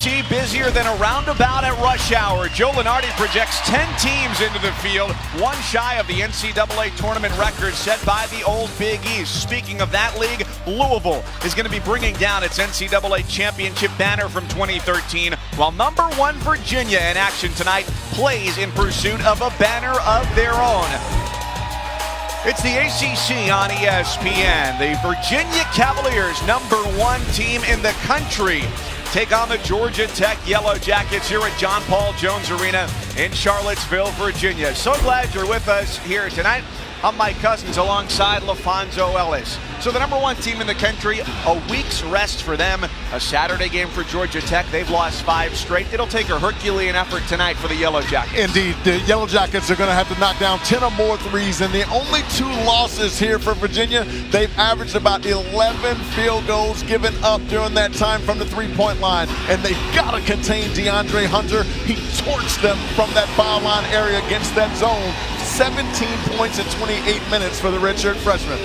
Busier than a roundabout at rush hour. Joe Lunardi projects 10 teams into the field, one shy of the NCAA tournament record set by the old Big East. Speaking of that league, Louisville is going to be bringing down its NCAA championship banner from 2013, while number 1 Virginia in action tonight plays in pursuit of a banner of their own. It's the ACC on ESPN. The Virginia Cavaliers, number 1 team in the country, take on the Georgia Tech Yellow Jackets here at John Paul Jones Arena in Charlottesville, Virginia. So glad you're with us here tonight. I'm Mike Cousins alongside LaFonso Ellis. So the number 1 team in the country, a week's rest for them. A Saturday game for Georgia Tech. They've lost 5 straight. It'll take a Herculean effort tonight for the Yellow Jackets. Indeed, the Yellow Jackets are going to have to knock down 10 or more threes. And the only 2 losses here for Virginia, they've averaged about 11 field goals given up during that time from the three-point line. And they've got to contain DeAndre Hunter. He torched them from that foul line area against that zone. 17 points in 28 minutes for the redshirt freshman.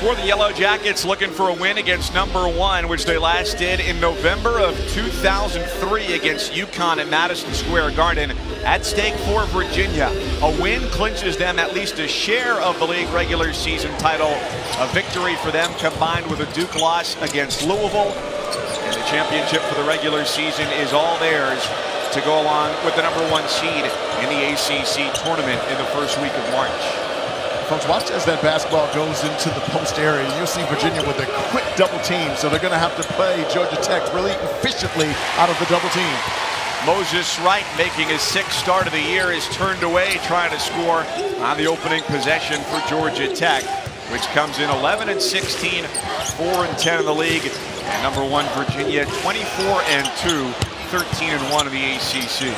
For the Yellow Jackets, looking for a win against number 1, which they last did in November of 2003 against UConn at Madison Square Garden. At stake for Virginia, a win clinches them at least a share of the league regular season title. A victory for them combined with a Duke loss against Louisville. And the championship for the regular season is all theirs to go along with the number 1 seed in the ACC tournament in the first week of March. Folks, watch as that basketball goes into the post area. You'll see Virginia with a quick double team, so they're going to have to play Georgia Tech really efficiently out of the double team. Moses Wright, making his 6th start of the year, is turned away trying to score on the opening possession for Georgia Tech, which comes in 11-16, 4-10 in the league. And number 1 Virginia, 24-2. 13-1 in the ACC.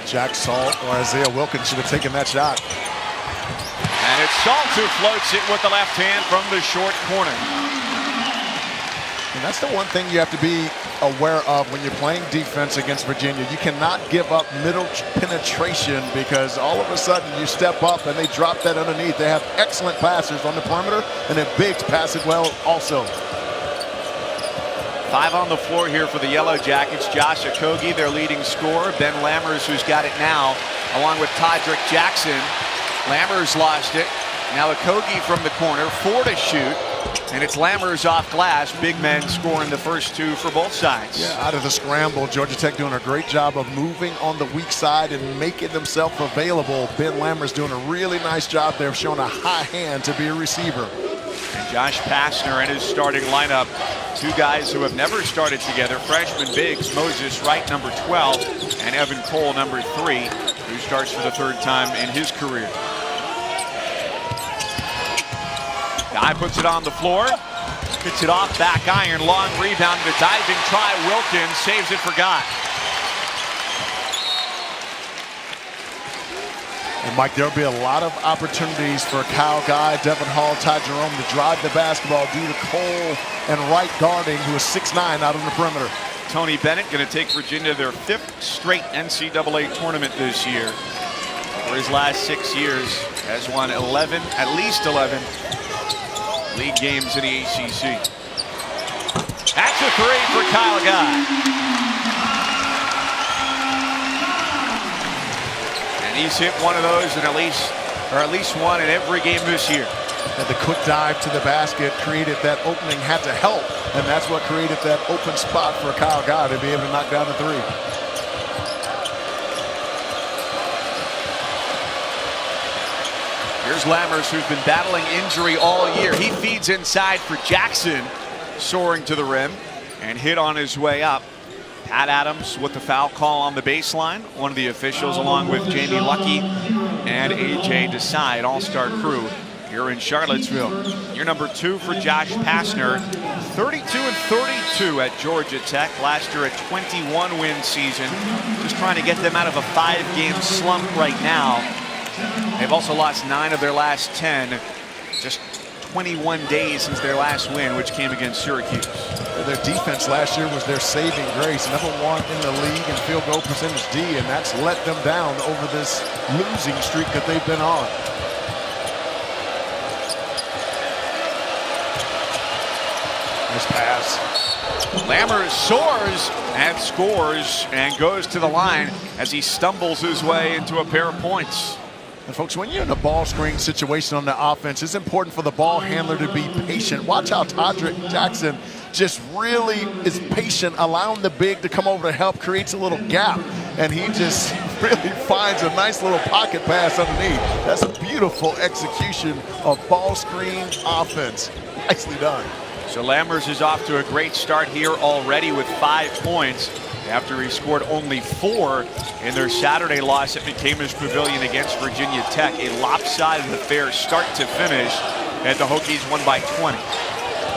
Jack Salt or Isaiah Wilkins should have taken that shot. And it's Salt who floats it with the left hand from the short corner. And that's the one thing you have to be aware of when you're playing defense against Virginia. You cannot give up middle penetration, because all of a sudden you step up and they drop that underneath. They have excellent passers on the perimeter, and then Biggs pass it well also. 5 on the floor here for the Yellow Jackets. Josh Okogie, their leading scorer. Ben Lammers, who's got it now, along with Todrick Jackson. Lammers lost it. Now Okogie from the corner, 4 to shoot. And it's Lammers off glass. Big men scoring the first 2 for both sides. Yeah, out of the scramble, Georgia Tech doing a great job of moving on the weak side and making themselves available. Ben Lammers doing a really nice job there, showing a high hand to be a receiver. And Josh Pastner and his starting lineup, 2 guys who have never started together. Freshman bigs, Moses Wright, number 12, and Evan Cole, number 3, who starts for the 3rd time in his career. Guy puts it on the floor, gets it off, back iron, long rebound, the diving try. Wilkins saves it for Guy. And Mike, there'll be a lot of opportunities for Kyle Guy, Devin Hall, Ty Jerome to drive the basketball due to Cole and Wright guarding, who is 6'9", out on the perimeter. Tony Bennett going to take Virginia their 5th straight NCAA tournament this year. For his last 6 years, has won 11, at least 11 league games in the ACC. That's a 3 for Kyle Guy. And he's hit one of those in at least one in every game this year. And the quick dive to the basket created that opening, had to help, and that's what created that open spot for Kyle Guy to be able to knock down the 3. Here's Lammers, who's been battling injury all year. He feeds inside for Jackson, soaring to the rim and hit on his way up. Pat Adams with the foul call on the baseline. One of the officials, along with Jamie Lucky and A.J. Desai, all-star crew here in Charlottesville. Year number 2 for Josh Pastner, 32-32 at Georgia Tech. Last year a 21-win season. Just trying to get them out of a 5-game slump right now. They've also lost 9 of their last 10. Just 21 days since their last win, which came against Syracuse. Their defense last year was their saving grace. #1 in the league in field goal percentage D, and that's let them down over this losing streak that they've been on. Nice pass. Lammers soars and scores and goes to the line as he stumbles his way into a pair of points. And folks, when you're in a ball screen situation on the offense, it's important for the ball handler to be patient. Watch how Todrick Jackson just really is patient, allowing the big to come over to help, creates a little gap, and he just really finds a nice little pocket pass underneath. That's a beautiful execution of ball screen offense. Nicely done. So Lammers is off to a great start here already with 5 points after he scored only 4 in their Saturday loss at McCamish Pavilion against Virginia Tech. A lopsided affair start to finish, and the Hokies won by 20.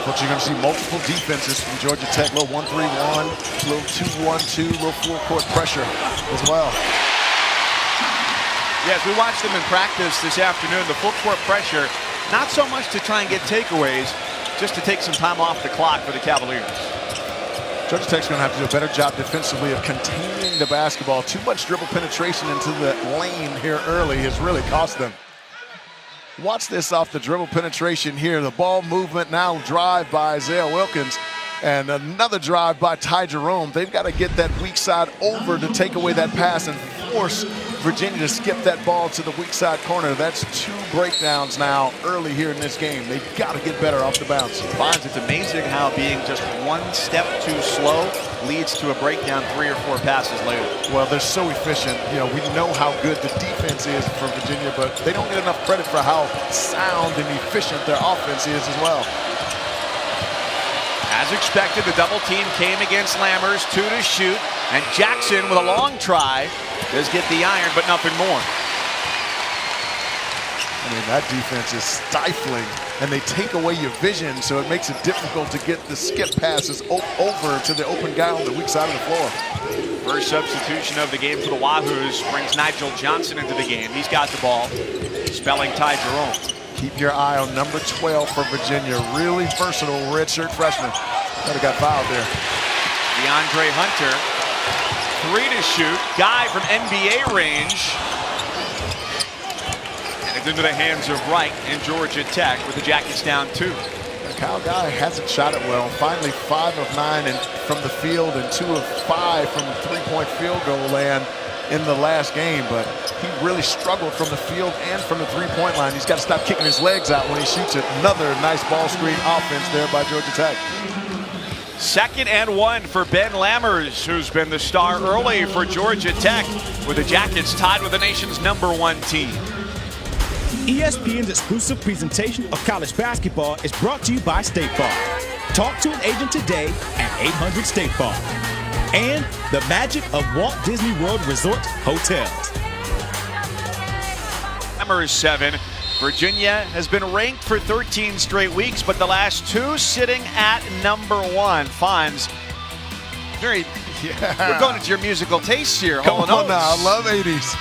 But you're going to see multiple defenses from Georgia Tech. Little 1-3-1, little 2-1-2, little full-court pressure as well. Yes, we watched them in practice this afternoon. The full-court pressure, not so much to try and get takeaways, just to take some time off the clock for the Cavaliers. Georgia Tech's going to have to do a better job defensively of containing the basketball. Too much dribble penetration into the lane here early has really cost them. Watch this off the dribble penetration here. The ball movement now, drive by Isaiah Wilkins, and another drive by Ty Jerome. They've got to get that weak side over to take away that pass and force Virginia to skip that ball to the weak side corner. That's 2 breakdowns now early here in this game. They've got to get better off the bounce. Barnes, it's amazing how being just 1 step too slow leads to a breakdown 3 or 4 passes later. Well, they're so efficient. You know, we know how good the defense is for Virginia, but they don't get enough credit for how sound and efficient their offense is as well. As expected, the double team came against Lammers, 2 to shoot, and Jackson with a long try does get the iron, but nothing more. I mean, that defense is stifling, and they take away your vision, so it makes it difficult to get the skip passes over to the open guy on the weak side of the floor. First substitution of the game for the Wahoos brings Nigel Johnson into the game. He's got the ball, spelling Ty Jerome. Keep your eye on number 12 for Virginia. Really versatile redshirt freshman. Might have got fouled there. DeAndre Hunter, 3 to shoot. Guy from NBA range. And it's into the hands of Wright and Georgia Tech with the Jackets down 2. Kyle Guy hasn't shot it well. Finally 5 of 9 and from the field and 2 of 5 from the 3-point field goal land in the last game, but he really struggled from the field and from the 3-point line. He's got to stop kicking his legs out when he shoots it. Another nice ball screen offense there by Georgia Tech. 2nd and 1 for Ben Lammers, who's been the star early for Georgia Tech, with the Jackets tied with the nation's #1 team. ESPN's exclusive presentation of college basketball is brought to you by State Farm. Talk to an agent today at 800 State Farm. And the magic of Walt Disney World Resort Hotels. Lammers 7. Virginia has been ranked for 13 straight weeks, but the last 2 sitting at #1. Fonz, we're going into your musical tastes here. Come on now, I love 80s.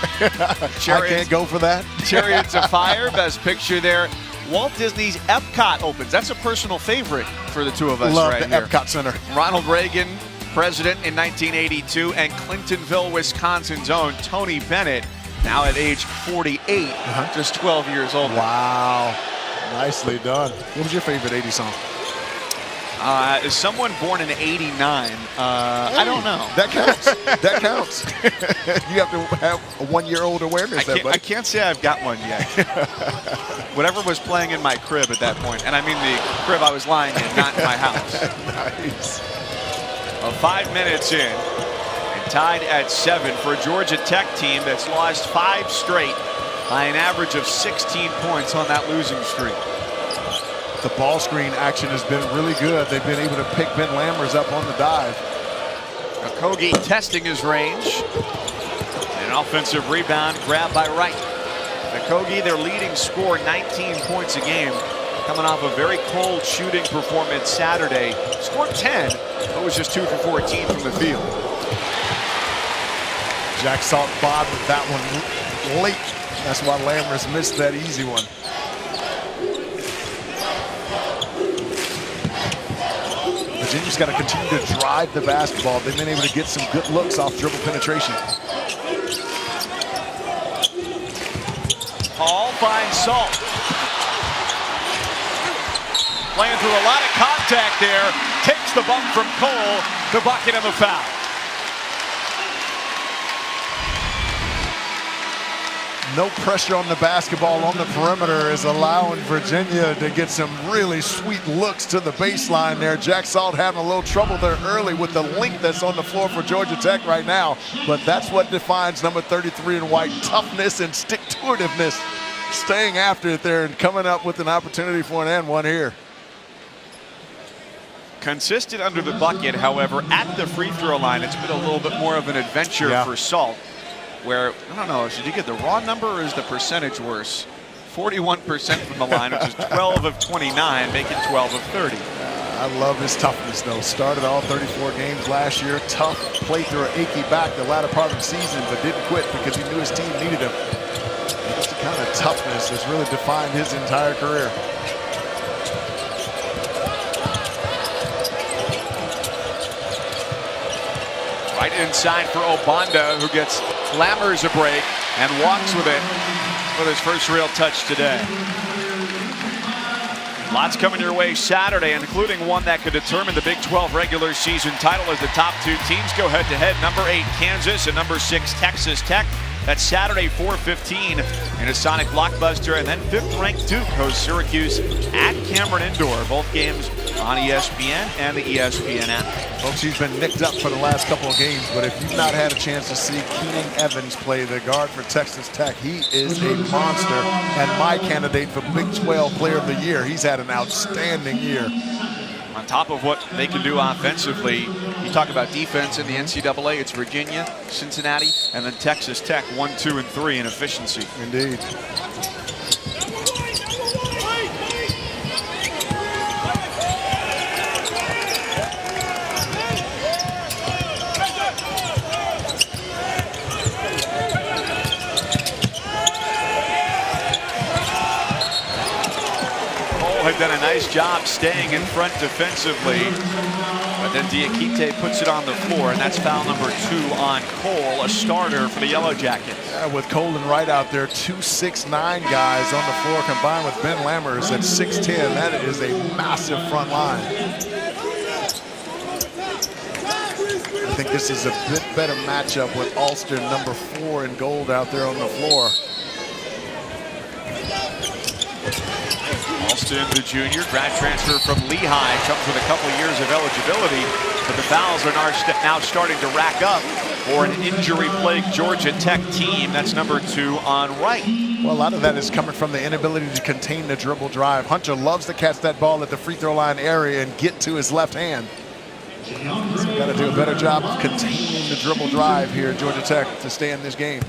I can't go for that. Chariots of Fire, best picture there. Walt Disney's Epcot opens. That's a personal favorite for the 2 of us Love right the here. Epcot Center. Ronald Reagan, president in 1982, and Clintonville, Wisconsin's own Tony Bennett, now at age 48, just 12 years old. Wow, nicely done. What was your favorite 80s song? Is someone born in '89? I don't know. That counts. That counts. You have to have a 1-year-old awareness. I can't say I've got one yet. Whatever was playing in my crib at that point, and I mean the crib I was lying in, not in my house. Nice. 5 minutes in, and tied at 7 for a Georgia Tech team that's lost 5 straight by an average of 16 points on that losing streak. The ball screen action has been really good. They've been able to pick Ben Lammers up on the dive. Okogie testing his range. An offensive rebound grabbed by Wright. Okogie, their leading scorer, 19 points a game, coming off a very cold shooting performance Saturday. Scored 10, but was just 2 for 14 from the field. Jack Salt Bob with that one late. That's why Lammers missed that easy one. Virginia's got to continue to drive the basketball. They've been able to get some good looks off dribble penetration. Hall finds Salt. Playing through a lot of contact there. gets the bump from Cole, the bucket and the foul. No pressure on the basketball on the perimeter is allowing Virginia to get some really sweet looks to the baseline there. Jack Salt having a little trouble there early with the length that's on the floor for Georgia Tech right now. But that's what defines number 33 in white, toughness and stick-to-itiveness. Staying after it there and coming up with an opportunity for an and one here. Consistent under the bucket, however, at the free throw line, it's been a little bit more of an adventure for Salt. Where, I don't know, should you get the raw number or is the percentage worse? 41% from the line, which is 12 of 29, making 12 of 30. I love his toughness, though. Started all 34 games last year. Tough, played through an achy back the latter part of the season, but didn't quit because he knew his team needed him. That's the kind of toughness that's really defined his entire career. Right inside for Obanda, who gets Lammers a break and walks with it with his first real touch today. Lots coming your way Saturday, including one that could determine the Big 12 regular season title as the top two teams go head-to-head. Number 8, Kansas, and number 6, Texas Tech. That's Saturday, 4:15 in a Sonic blockbuster. And then 5th-ranked Duke hosts Syracuse at Cameron Indoor. Both games on ESPN and the ESPN app. Folks, he's been nicked up for the last couple of games, but if you've not had a chance to see Keenan Evans play, the guard for Texas Tech, he is a monster and my candidate for Big 12 Player of the Year. He's had an outstanding year. On top of what they can do offensively, you talk about defense in the NCAA, it's Virginia, Cincinnati, and then Texas Tech, 1, 2, and 3 in efficiency. Indeed. Have done a nice job staying in front defensively, but then Diakite puts it on the floor, and that's foul number 2 on Cole, a starter for the Yellow Jackets. Yeah, with Cole and Wright out there, 2 6'9" guys on the floor combined with Ben Lammers at 6'10". That is a massive front line. I think this is a bit better matchup with Ulster, number 4 in gold out there on the floor. Alston, the junior, grad transfer from Lehigh, comes with a couple of years of eligibility, but the fouls are now starting to rack up for an injury-plagued Georgia Tech team. That's number 2 on Wright. Well, a lot of that is coming from the inability to contain the dribble drive. Hunter loves to catch that ball at the free throw line area and get to his left hand. So got to do a better job of containing the dribble drive here at Georgia Tech to stay in this game.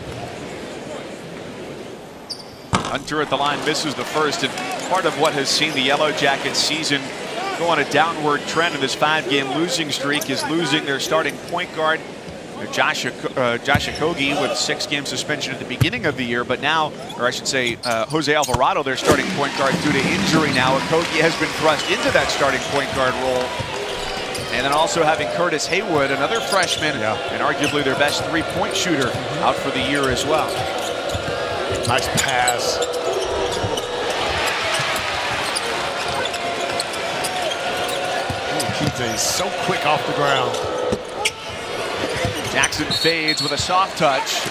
Hunter at the line misses the first, and part of what has seen the Yellow Jackets season go on a downward trend in this 5-game losing streak is losing their starting point guard, Josh Okogie, with 6-game suspension at the beginning of the year, but now, or I should say, Jose Alvarado, their starting point guard, due to injury now. Okogie has been thrust into that starting point guard role. And then also having Curtis Haywood, another freshman, and arguably their best 3-point shooter, out for the year as well. Nice pass. Keith is so quick off the ground. Jackson fades with a soft touch.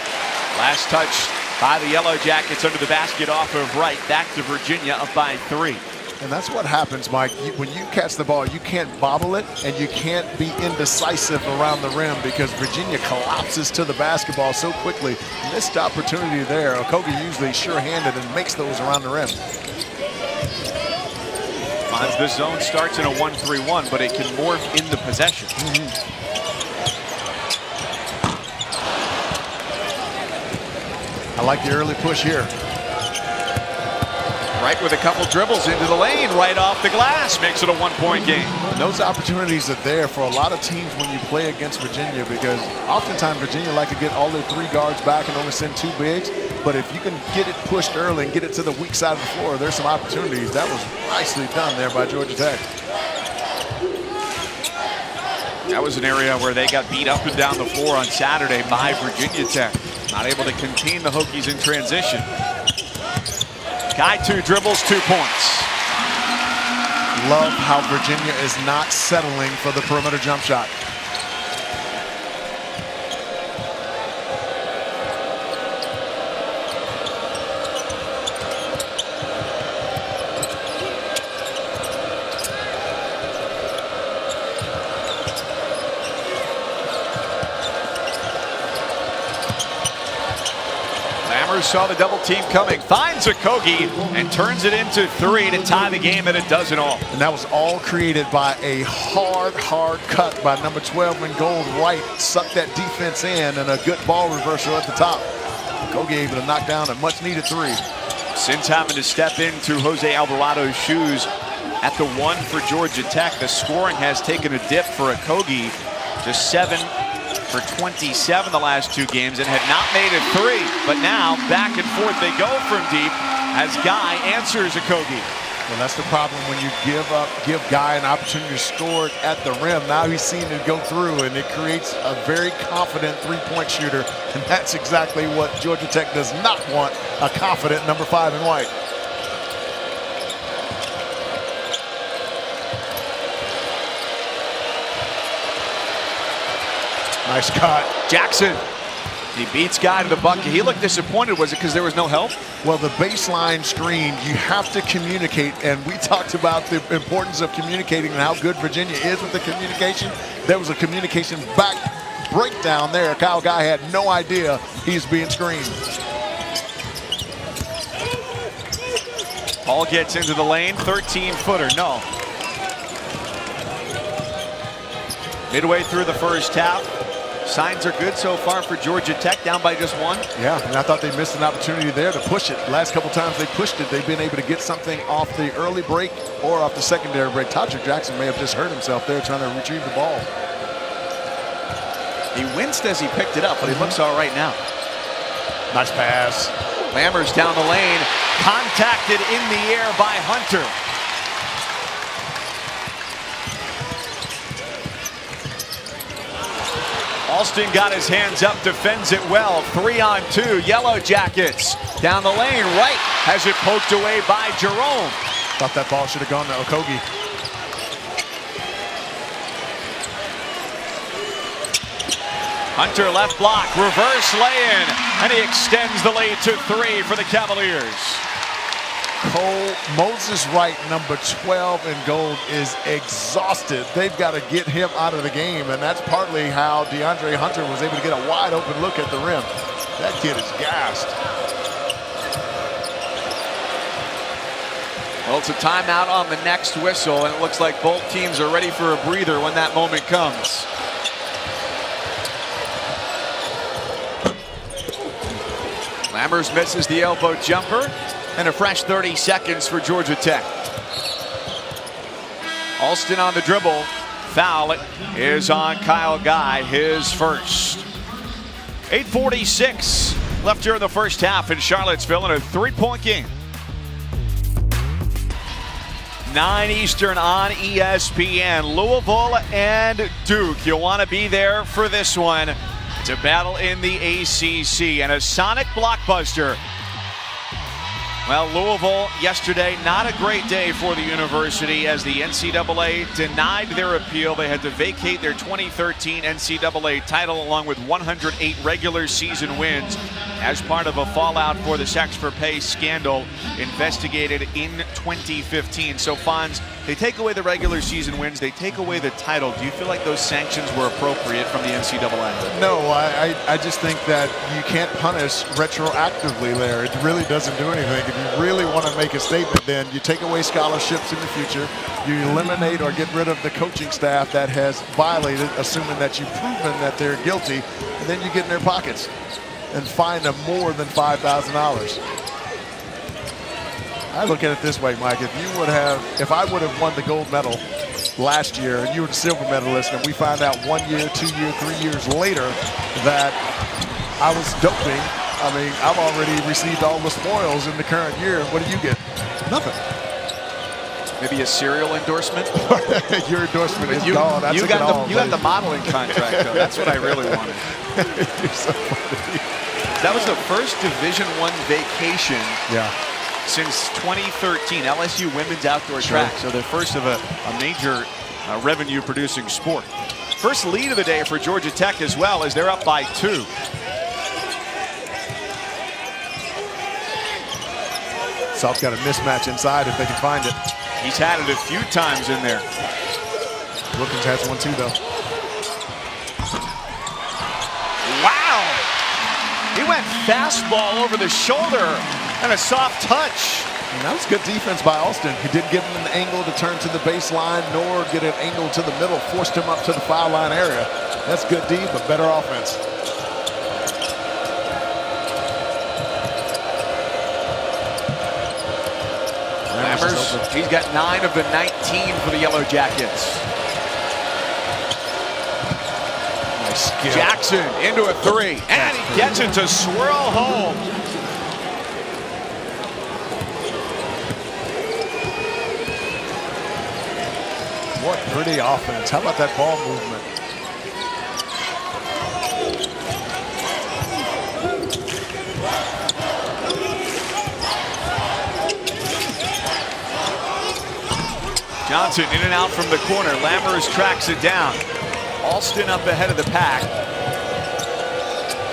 Last touch by the Yellow Jackets under the basket off of Wright. Back to Virginia, up by 3. And that's what happens, Mike. When you catch the ball, you can't bobble it, and you can't be indecisive around the rim because Virginia collapses to the basketball so quickly. Missed opportunity there. Okogie usually sure-handed and makes those around the rim. Finds this zone starts in a 1-3-1, but it can morph in the possession. I like the early push here. Right with a couple dribbles into the lane, right off the glass, makes it a 1-point game. And those opportunities are there for a lot of teams when you play against Virginia, because oftentimes Virginia like to get all their 3 guards back and only send 2 bigs. But if you can get it pushed early and get it to the weak side of the floor, there's some opportunities. That was nicely done there by Georgia Tech. That was an area where they got beat up and down the floor on Saturday by Virginia Tech. Not able to contain the Hokies in transition. Guy 2 dribbles, 2 points. Love how Virginia is not settling for the perimeter jump shot. Saw the double team coming, finds Okogie and turns it into 3 to tie the game at 12 all. And that was all created by a hard cut by number 12 in gold. White sucked that defense in, and a good ball reversal at the top. Okogie able to knock down a much needed 3. Since having to step into Jose Alvarado's shoes at the 1 for Georgia Tech, the scoring has taken a dip for Okogie, just 7 for 27 the last 2 games, and had not made it 3. But now back and forth they go from deep as Guy answers Okogie. Well, that's the problem when you give Guy an opportunity to score at the rim. Now he's seen it go through, and it creates a very confident 3-point shooter, and that's exactly what Georgia Tech does not want, a confident number 5 in White. Nice cut. Jackson, he beats Guy to the bucket. He looked disappointed. Was it because there was no help? Well, the baseline screen, you have to communicate, and we talked about the importance of communicating and how good Virginia is with the communication. There was a communication breakdown there. Kyle Guy had no idea he's being screened. Paul gets into the lane, 13-footer, no. Midway through the first half, signs are good so far for Georgia Tech, down by just 1. Yeah, and I thought they missed an opportunity there to push it. Last couple times they pushed it, they've been able to get something off the early break or off the secondary break. Todrick Jackson may have just hurt himself there trying to retrieve the ball. He winced as he picked it up, but he looks all right now. Nice pass. Lammers down the lane, contacted in the air by Hunter. Alston got his hands up, defends it well. 3-on-2, Yellow Jackets. Down the lane, right, has it poked away by Jerome. Thought that ball should have gone to Okogie. Hunter left block, reverse lay-in, and he extends the lead to 3 for the Cavaliers. Moses Wright, number 12 in gold, is exhausted. They've got to get him out of the game, and that's partly how DeAndre Hunter was able to get a wide open look at the rim. That kid is gassed. Well, it's a timeout on the next whistle, and it looks like both teams are ready for a breather when that moment comes. Lammers misses the elbow jumper, and a fresh 30 seconds for Georgia Tech. Alston on the dribble. Foul is on Kyle Guy, his first. 8:46 left here in the first half in Charlottesville in a 3-point game. 9 Eastern on ESPN. Louisville and Duke. You'll want to be there for this one. It's a battle in the ACC and a sonic blockbuster. Well, Louisville yesterday, not a great day for the university as the NCAA denied their appeal. They had to vacate their 2013 NCAA title along with 108 regular season wins as part of a fallout for the sex for pay scandal investigated in 2015. So, Fonz, they take away the regular season wins, they take away the title. Do you feel like those sanctions were appropriate from the NCAA? No, I just think that you can't punish retroactively there. It really doesn't do anything. If you really want to make a statement, then you take away scholarships in the future, you eliminate or get rid of the coaching staff that has violated, assuming that you've proven that they're guilty, and then you get in their pockets and fine them more than $5,000. I look at it this way, Mike. If I would have won the gold medal last year and you were the silver medalist, and we find out 1 year, 2 years, 3 years later that I was doping, I mean, I've already received all the spoils in the current year. What do you get? Nothing. Maybe a cereal endorsement? Your endorsement is gone. You got the modeling contract, though. That's what I really wanted. You're so funny. That was the first Division I vacation since 2013, LSU women's outdoor track. So the first of a major revenue-producing sport. First lead of the day for Georgia Tech as well, as they're up by 2. South's got a mismatch inside if they can find it. He's had it a few times in there. Wilkins has one too, though. Wow! He went fastball over the shoulder and a soft touch. And that was good defense by Alston. He didn't give him an angle to turn to the baseline, nor get an angle to the middle. Forced him up to the foul line area. That's good D, but better offense. Lammers, he's got 9 of the 19 for the Yellow Jackets. Nice skill. Jackson into a 3, and he gets it to swirl home. What pretty offense. How about that ball movement? Johnson in and out from the corner. Lammers tracks it down. Alston up ahead of the pack.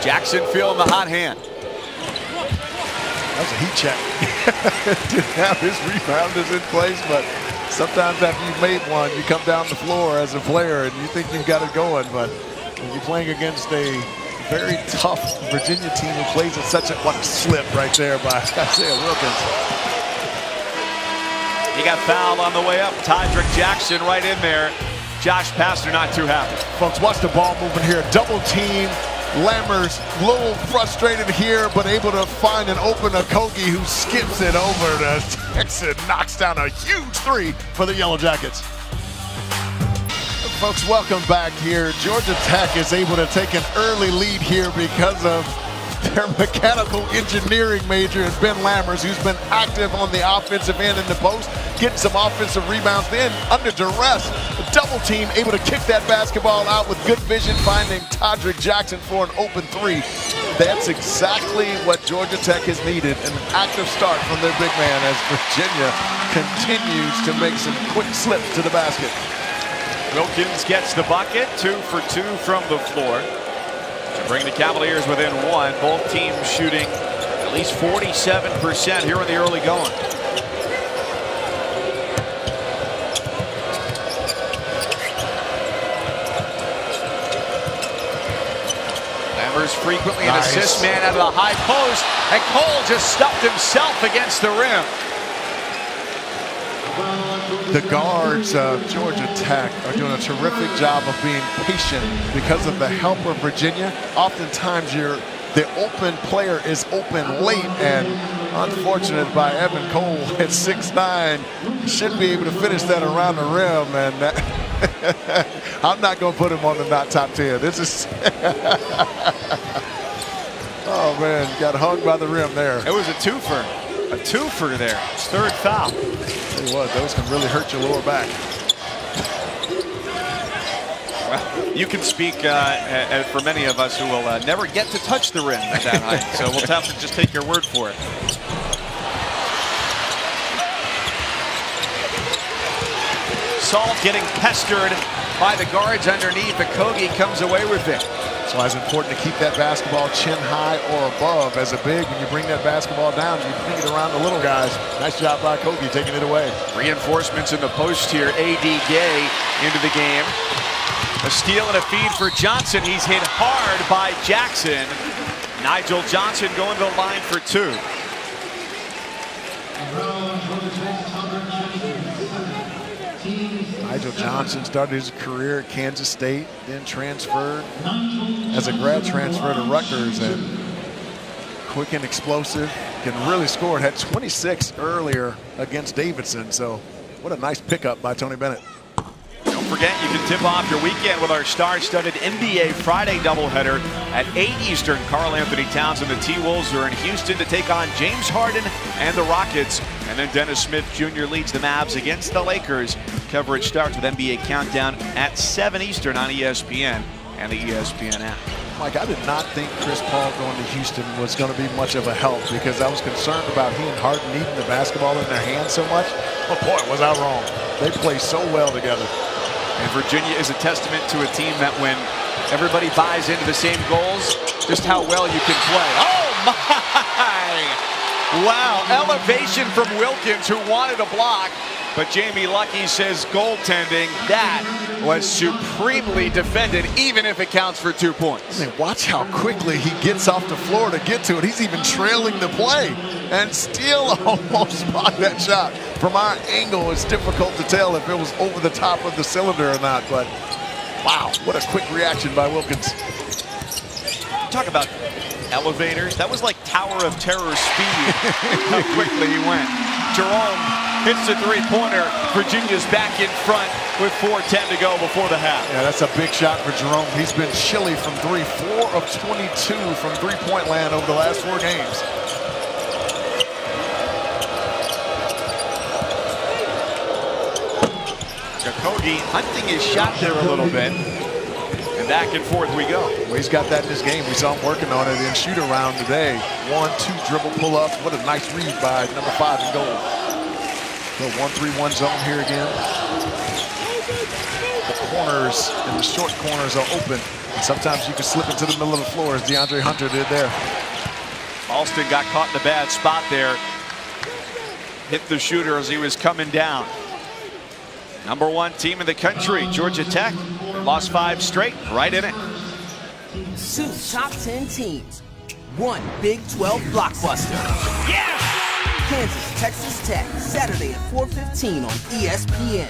Jackson feeling the hot hand. That was a heat check. Didn't have his rebounders in place, but sometimes after you've made one, you come down the floor as a player and you think you've got it going. But when you're playing against a very tough Virginia team who plays at such a slip right there by Isaiah Wilkins. He got fouled on the way up. Tydrick Jackson right in there. Josh Pastner not too happy. Folks, watch the ball movement here. Double team. Lammers a little frustrated here, but able to find an open Okogie who skips it over to Texas. Knocks down a huge 3 for the Yellow Jackets. Folks, welcome back here. Georgia Tech is able to take an early lead here because of their mechanical engineering major and Ben Lammers, who's been active on the offensive end in the post, getting some offensive rebounds. Then under duress, the double team able to kick that basketball out with good vision, finding Tydrick Jackson for an open 3. That's exactly what Georgia Tech has needed, an active start from their big man as Virginia continues to make some quick slips to the basket. Wilkins gets the bucket, 2 for 2 from the floor. To bring the Cavaliers within 1. Both teams shooting at least 47% here in the early going. Lammers frequently an assist man out of the high post, and Cole just stuffed himself against the rim. The guards of Georgia Tech are doing a terrific job of being patient because of the help of Virginia. Oftentimes the open player is open late, and unfortunate by Evan Cole at 6'9", should be able to finish that around the rim, and I'm not going to put him on the not top 10. This is oh man, got hung by the rim there. It was a twofer there. His 3rd foul. Tell you what, those can really hurt your lower back. Well, you can speak for many of us who will never get to touch the rim at that height, so we'll have to just take your word for it. Salt getting pestered by the guards underneath. Okogie comes away with it. That's why it's important to keep that basketball chin high or above. As a big, when you bring that basketball down, you bring it around the little guys. Nice job by Okogie taking it away. Reinforcements in the post here. A.D. Gay into the game. A steal and a feed for Johnson. He's hit hard by Jackson. Nigel Johnson going to the line for 2. Nigel Johnson started his career at Kansas State, then transferred as a grad transfer to Rutgers, and quick and explosive, can really score. It had 26 earlier against Davidson, so what a nice pickup by Tony Bennett. Don't forget, you can tip off your weekend with our star-studded NBA Friday doubleheader at 8 Eastern. Karl Anthony Towns and the T-Wolves are in Houston to take on James Harden and the Rockets. And then Dennis Smith Jr. leads the Mavs against the Lakers. Coverage starts with NBA Countdown at 7 Eastern on ESPN and the ESPN app. Mike, I did not think Chris Paul going to Houston was going to be much of a help because I was concerned about he and Harden needing the basketball in their hands so much. But boy, was I wrong. They play so well together. And Virginia is a testament to a team that when everybody buys into the same goals, just how well you can play. Oh my! Wow, elevation from Wilkins, who wanted a block. But Jamie Luckey says goaltending, that was supremely defended, even if it counts for 2 points. I mean, watch how quickly he gets off the floor to get to it. He's even trailing the play and still almost blocked that shot. From our angle, it's difficult to tell if it was over the top of the cylinder or not, but wow, what a quick reaction by Wilkins. Talk about elevators. That was like Tower of Terror speed, how quickly he went. Jerome hits the three-pointer. Virginia's back in front with 4:10 to go before the half. Yeah, that's a big shot for Jerome. He's been chilly from three, 4 of 22 from three-point land over the last 4 games. Kogi hunting his shot there a little bit. And back and forth we go. Well, he's got that in his game. We saw him working on it in shoot-around today. 1-2 dribble pull-up. What a nice read by number 5 in goal. The 1-3-1 zone here again. The corners and the short corners are open. And sometimes you can slip into the middle of the floor as DeAndre Hunter did there. Alston got caught in a bad spot there. Hit the shooter as he was coming down. Number 1 team in the country, Georgia Tech, lost 5 straight, right in it. 2 top 10 teams, 1 Big 12 blockbuster. Yes! Kansas, Texas Tech, Saturday at 4:15 on ESPN.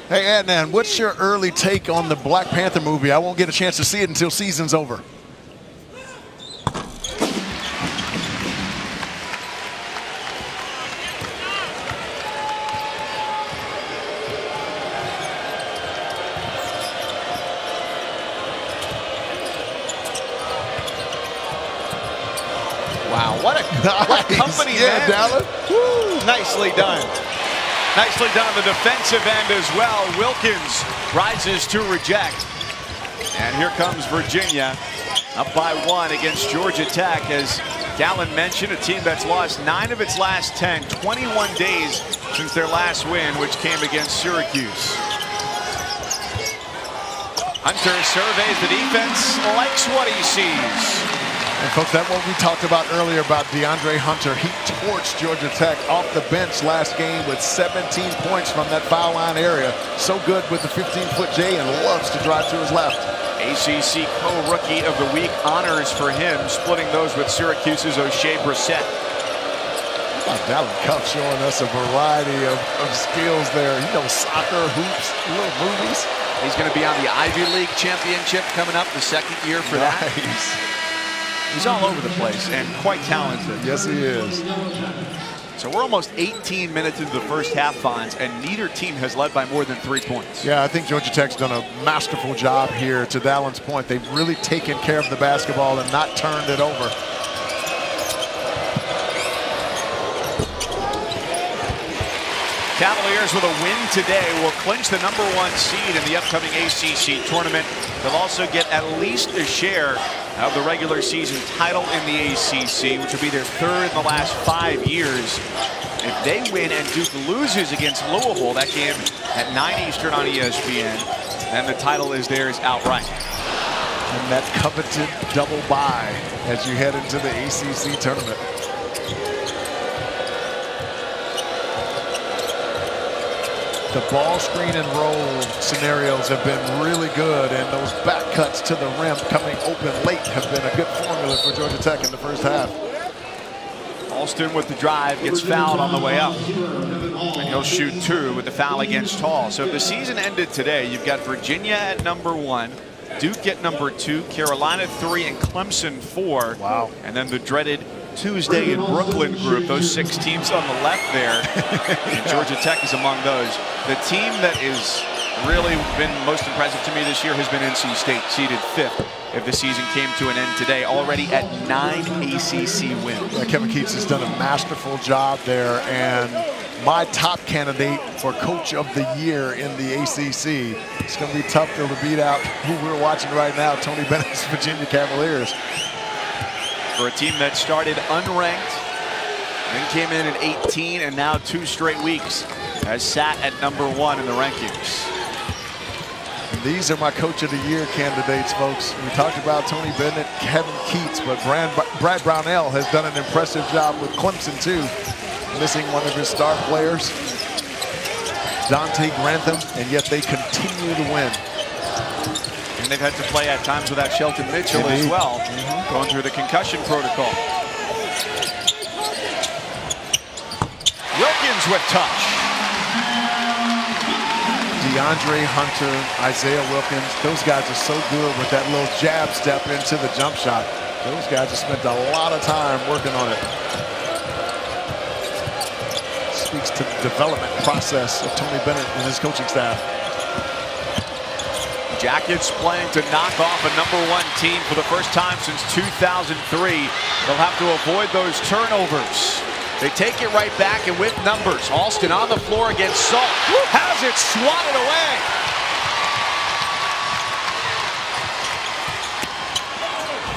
Hey, Adnan, what's your early take on the Black Panther movie? I won't get a chance to see it until season's over. Wow, what a company, yeah, man. Dallas. Woo, nicely done. Nicely done on the defensive end as well. Wilkins rises to reject. And here comes Virginia up by 1 against Georgia Tech. As Dallin mentioned, a team that's lost 9 of its last 10, 21 days since their last win, which came against Syracuse. Hunter surveys the defense, likes what he sees. And folks, that's what we talked about earlier about DeAndre Hunter. He torched Georgia Tech off the bench last game with 17 points from that foul line area. So good with the 15-foot J and loves to drive to his left. ACC co-rookie of the week honors for him, splitting those with Syracuse's O'Shea Brissett. Dallin Cup showing us a variety of skills there. You know, soccer, hoops, little movies. He's going to be on the Ivy League championship coming up, the 2nd year for that. He's all over the place and quite talented. Yes, he is. So we're almost 18 minutes into the first half, Fonz, and neither team has led by more than 3 points. Yeah, I think Georgia Tech's done a masterful job here. To Dallin's point, they've really taken care of the basketball and not turned it over. Cavaliers with a win today will clinch the number 1 seed in the upcoming ACC tournament. They'll also get at least a share of the regular season title in the ACC, which will be their 3rd in the last 5 years. If they win and Duke loses against Louisville, that game at 9 Eastern on ESPN, then the title is theirs outright. And that coveted double bye as you head into the ACC tournament. The ball screen and roll scenarios have been really good, and those back cuts to the rim coming open late have been a good formula for Georgia Tech in the first half. Alston with the drive gets fouled on the way up. And he'll shoot 2 with the foul against Hall. So if the season ended today, you've got Virginia at number 1, Duke at number 2, Carolina 3, and Clemson 4. Wow. And then the dreaded Tuesday in Brooklyn group, those 6 teams on the left there. And Georgia Tech is among those. The team that has really been most impressive to me this year has been NC State, seeded 5th. If the season came to an end today, already at 9 ACC wins. Yeah, Kevin Keatts has done a masterful job there, and my top candidate for Coach of the Year in the ACC. It's going to be tough to beat out who we're watching right now, Tony Bennett's Virginia Cavaliers. For a team that started unranked, then came in at 18, and now 2 straight weeks has sat at #1 in the rankings. And these are my Coach of the Year candidates, folks. We talked about Tony Bennett, Kevin Keats, but Brad Brownell has done an impressive job with Clemson, too. Missing one of his star players, Dante Grantham, and yet they continue to win. And they've had to play at times without Shelton Mitchell as well, going through the concussion protocol. Wilkins with touch. DeAndre Hunter, Isaiah Wilkins, those guys are so good with that little jab step into the jump shot. Those guys have spent a lot of time working on it. Speaks to the development process of Tony Bennett and his coaching staff. Jackets playing to knock off a #1 team for the first time since 2003. They'll have to avoid those turnovers. They take it right back, and with numbers, Alston on the floor against Salt. Has it swatted away.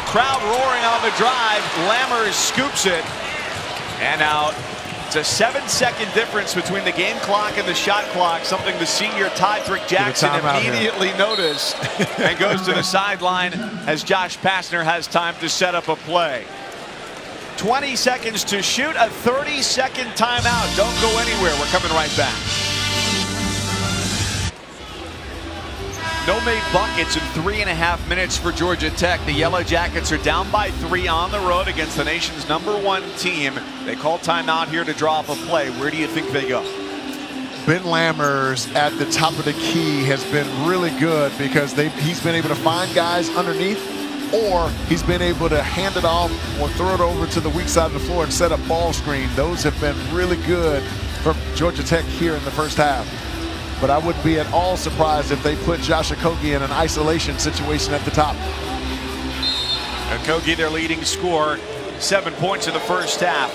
Crowd roaring on the drive. Lammers scoops it. And now it's a 7-second difference between the game clock and the shot clock, something the senior Tydrick Jackson immediately noticed and goes to the sideline as Josh Pastner has time to set up a play. 20 seconds to shoot, a 30-second timeout. Don't go anywhere. We're coming right back. No made buckets in 3.5 minutes for Georgia Tech. The Yellow Jackets are down by 3 on the road against the nation's #1 team. They call timeout here to draw up a play. Where do you think they go? Ben Lammers at the top of the key has been really good because he's been able to find guys underneath, or he's been able to hand it off or throw it over to the weak side of the floor and set up ball screen. Those have been really good for Georgia Tech here in the first half. But I wouldn't be at all surprised if they put Josh Okogie in an isolation situation at the top. Okogie, their leading scorer, 7 points in the first half.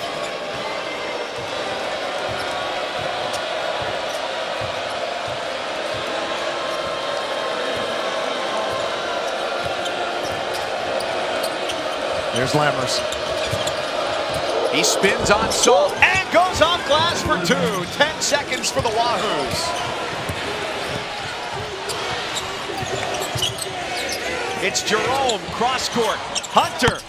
There's Lammers. He spins on Salt and goes off glass for 2. 10 seconds for the Wahoos. It's Jerome, cross court. Hunter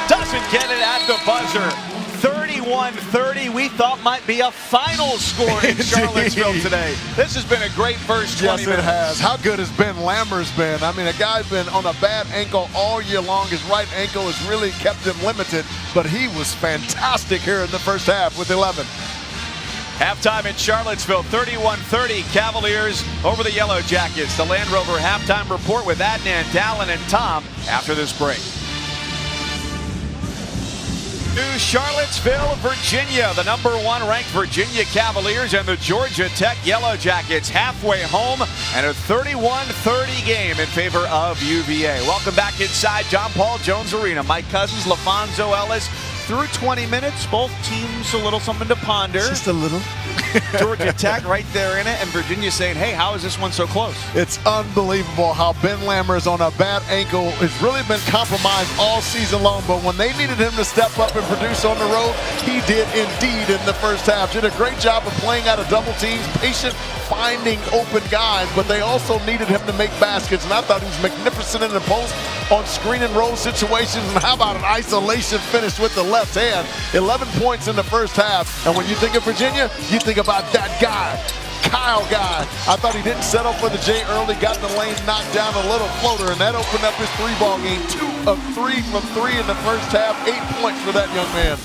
doesn't get it at the buzzer. 31-30, we thought might be a final score in Charlottesville today. This has been a great first 20 minutes. Yes, it has. How good has Ben Lammers been? I mean, a guy's been on a bad ankle all year long. His right ankle has really kept him limited, but he was fantastic here in the first half with 11. Halftime in Charlottesville, 31-30, Cavaliers over the Yellow Jackets. The Land Rover halftime report with Adnan, Dallin, and Tom after this break. To Charlottesville, Virginia, the #1 ranked Virginia Cavaliers and the Georgia Tech Yellow Jackets halfway home, and a 31-30 game in favor of UVA. Welcome back inside John Paul Jones Arena. Mike Cousins, LaFonso Ellis. Through 20 minutes, both teams a little something to ponder. Just a little. Georgia Tech right there in it, and Virginia saying, hey, how is this one so close? It's unbelievable how Ben Lammers on a bad ankle has really been compromised all season long, but when they needed him to step up and produce on the road, he did indeed in the first half. Did a great job of playing out of double teams, patient, finding open guys, but they also needed him to make baskets, and I thought he was magnificent in the post on screen and roll situations, and how about an isolation finish with the left hand? 11 points in the first half, and when you think of Virginia, you think about that guy, Kyle Guy. I thought he didn't settle for the J early, got in the lane, knocked down a little floater, and that opened up his 3-ball game. 2 of 3 from 3 in the first half, 8 points for that young man.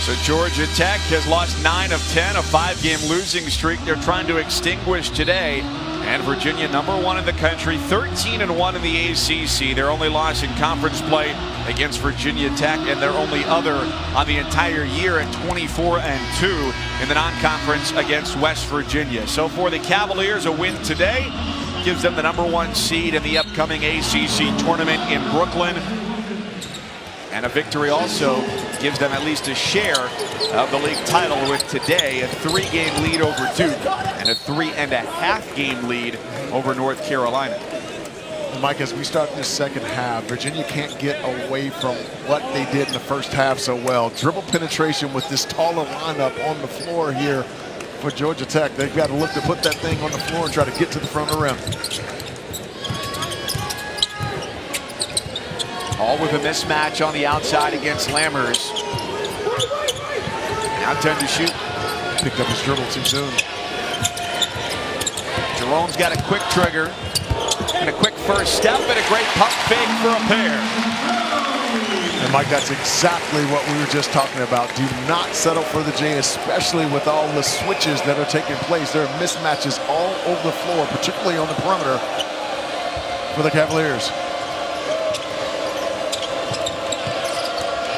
So Georgia Tech has lost 9 of 10, a 5-game losing streak they're trying to extinguish today. And Virginia, #1 in the country, 13-1 in the ACC. Their only loss in conference play against Virginia Tech, and their only other on the entire year at 24-2 in the non-conference against West Virginia. So for the Cavaliers, a win today gives them the #1 seed in the upcoming ACC tournament in Brooklyn. And a victory also gives them at least a share of the league title, with today a 3-game lead over Duke and a 3.5-game lead over North Carolina. And Mike, as we start this second half, Virginia can't get away from what they did in the first half so well. Dribble penetration with this taller lineup on the floor here for Georgia Tech. They've got to look to put that thing on the floor and try to get to the front of the rim. All with a mismatch on the outside against Lammers. Now 10 to shoot. Picked up his dribble too soon. Jerome's got a quick trigger and a quick first step and a great pump fake for a pair. And Mike, that's exactly what we were just talking about. Do not settle for the J, especially with all the switches that are taking place. There are mismatches all over the floor, particularly on the perimeter for the Cavaliers.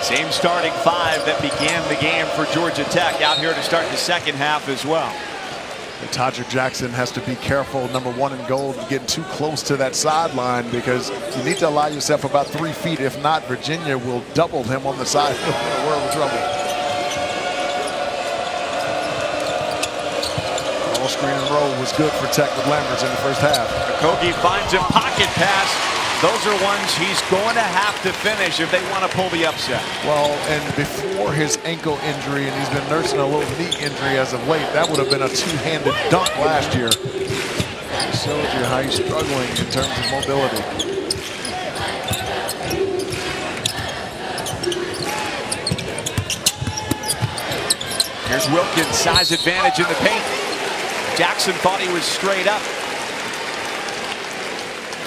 Same starting 5 that began the game for Georgia Tech out here to start the second half as well. And Todrick Jackson has to be careful, number 1 in goal, getting too close to that sideline, because you need to allow yourself about 3 feet. If not, Virginia will double him on the side. We're in a world of trouble. All screen and roll was good for Tech with Lammers in the first half. Okogie finds a pocket pass. Those are ones he's going to have to finish if they want to pull the upset. Well, and before his ankle injury, and he's been nursing a little knee injury as of late, that would have been a 2-handed dunk last year. It shows you how he's struggling in terms of mobility. Here's Wilkins, size advantage in the paint. Jackson thought he was straight up.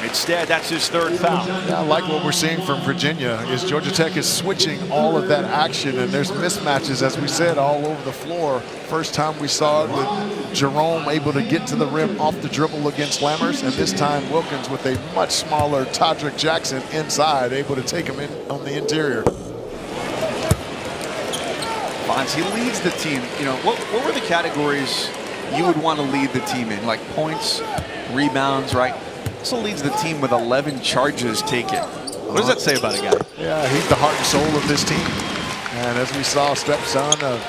Instead, that's his 3rd foul. Yeah, I like what we're seeing from Virginia is Georgia Tech is switching all of that action, and there's mismatches, as we said, all over the floor. First time we saw it with Jerome able to get to the rim off the dribble against Lammers, and this time Wilkins with a much smaller Todrick Jackson inside, able to take him in on the interior. Fonz, he leads the team. You know, what were the categories you would want to lead the team in? Like points, rebounds, right? Also leads the team with 11 charges taken. What does that say about a guy? Yeah, he's the heart and soul of this team. And as we saw, stepson of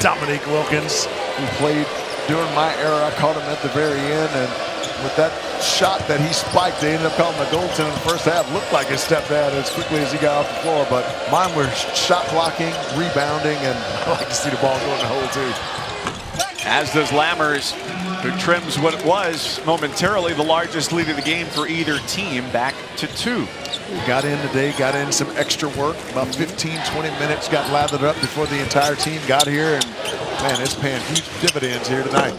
Dominique Wilkins, who played during my era, I caught him at the very end, and with that shot that he spiked, they ended up calling the goaltender in the first half. Looked like his stepdad as quickly as he got off the floor, but mine were shot blocking, rebounding, and I like to see the ball go in the hole too. As does Lammers, who trims what was momentarily the largest lead of the game for either team back to 2. Got in today, got in some extra work, about 15-20 minutes, got lathered up before the entire team got here, and man, it's paying huge dividends here tonight.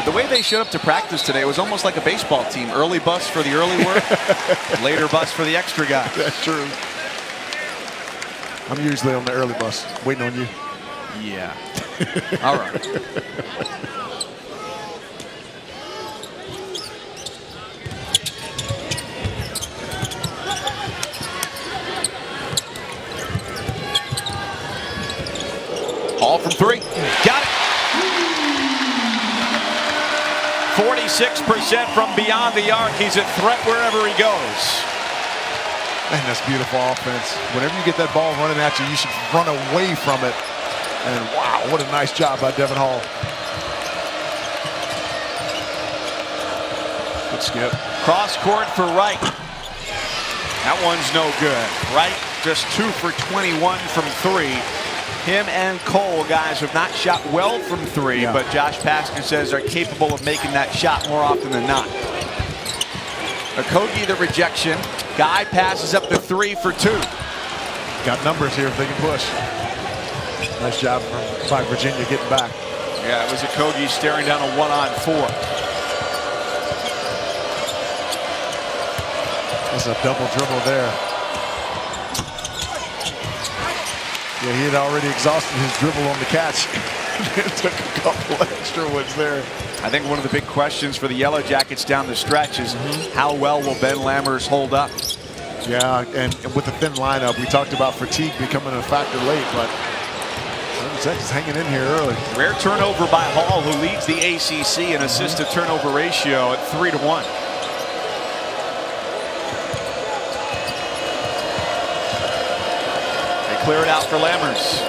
The way they showed up to practice today, it was almost like a baseball team. Early bus for the early work, later bus for the extra guy. That's true. I'm usually on the early bus, waiting on you. Yeah. All right. All from 3. Got it. 46% from beyond the arc. He's a threat wherever he goes. Man, that's beautiful offense. Whenever you get that ball running at you, you should run away from it. And wow, what a nice job by Devin Hall. Good skip. Cross court for Wright. That one's no good. Wright just 2 for 21 from 3. Him and Cole, guys, have not shot well from 3, but Josh Pastner says are capable of making that shot more often than not. Okogie the rejection. Guy passes up the 3 for 2. Got numbers here if they can push. Nice job by Virginia getting back. Yeah, it was Okogie staring down a 1-on-4. That's a double dribble there. Yeah, he had already exhausted his dribble on the catch. It took a couple extra ones there. I think one of the big questions for the Yellow Jackets down the stretch is how well will Ben Lammers hold up? Yeah, and with the thin lineup, we talked about fatigue becoming a factor late, but Texas hanging in here early. Rare turnover by Hall, who leads the ACC in assist to turnover ratio at 3-1. clear it out for Lammers.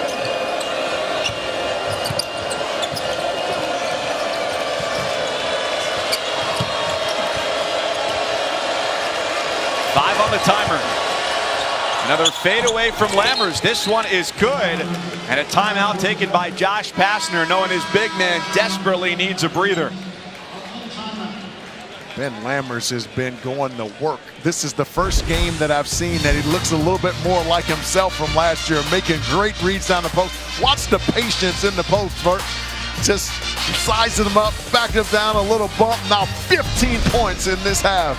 Five on the timer. Another fadeaway from Lammers. This one is good. And a timeout taken by Josh Pastner, knowing his big man desperately needs a breather. Ben Lammers has been going to work. This is the first game that I've seen that he looks a little bit more like himself from last year, making great reads down the post. Watch the patience in the post, Bert. Just sizing them up, back them down, a little bump. Now 15 points in this half.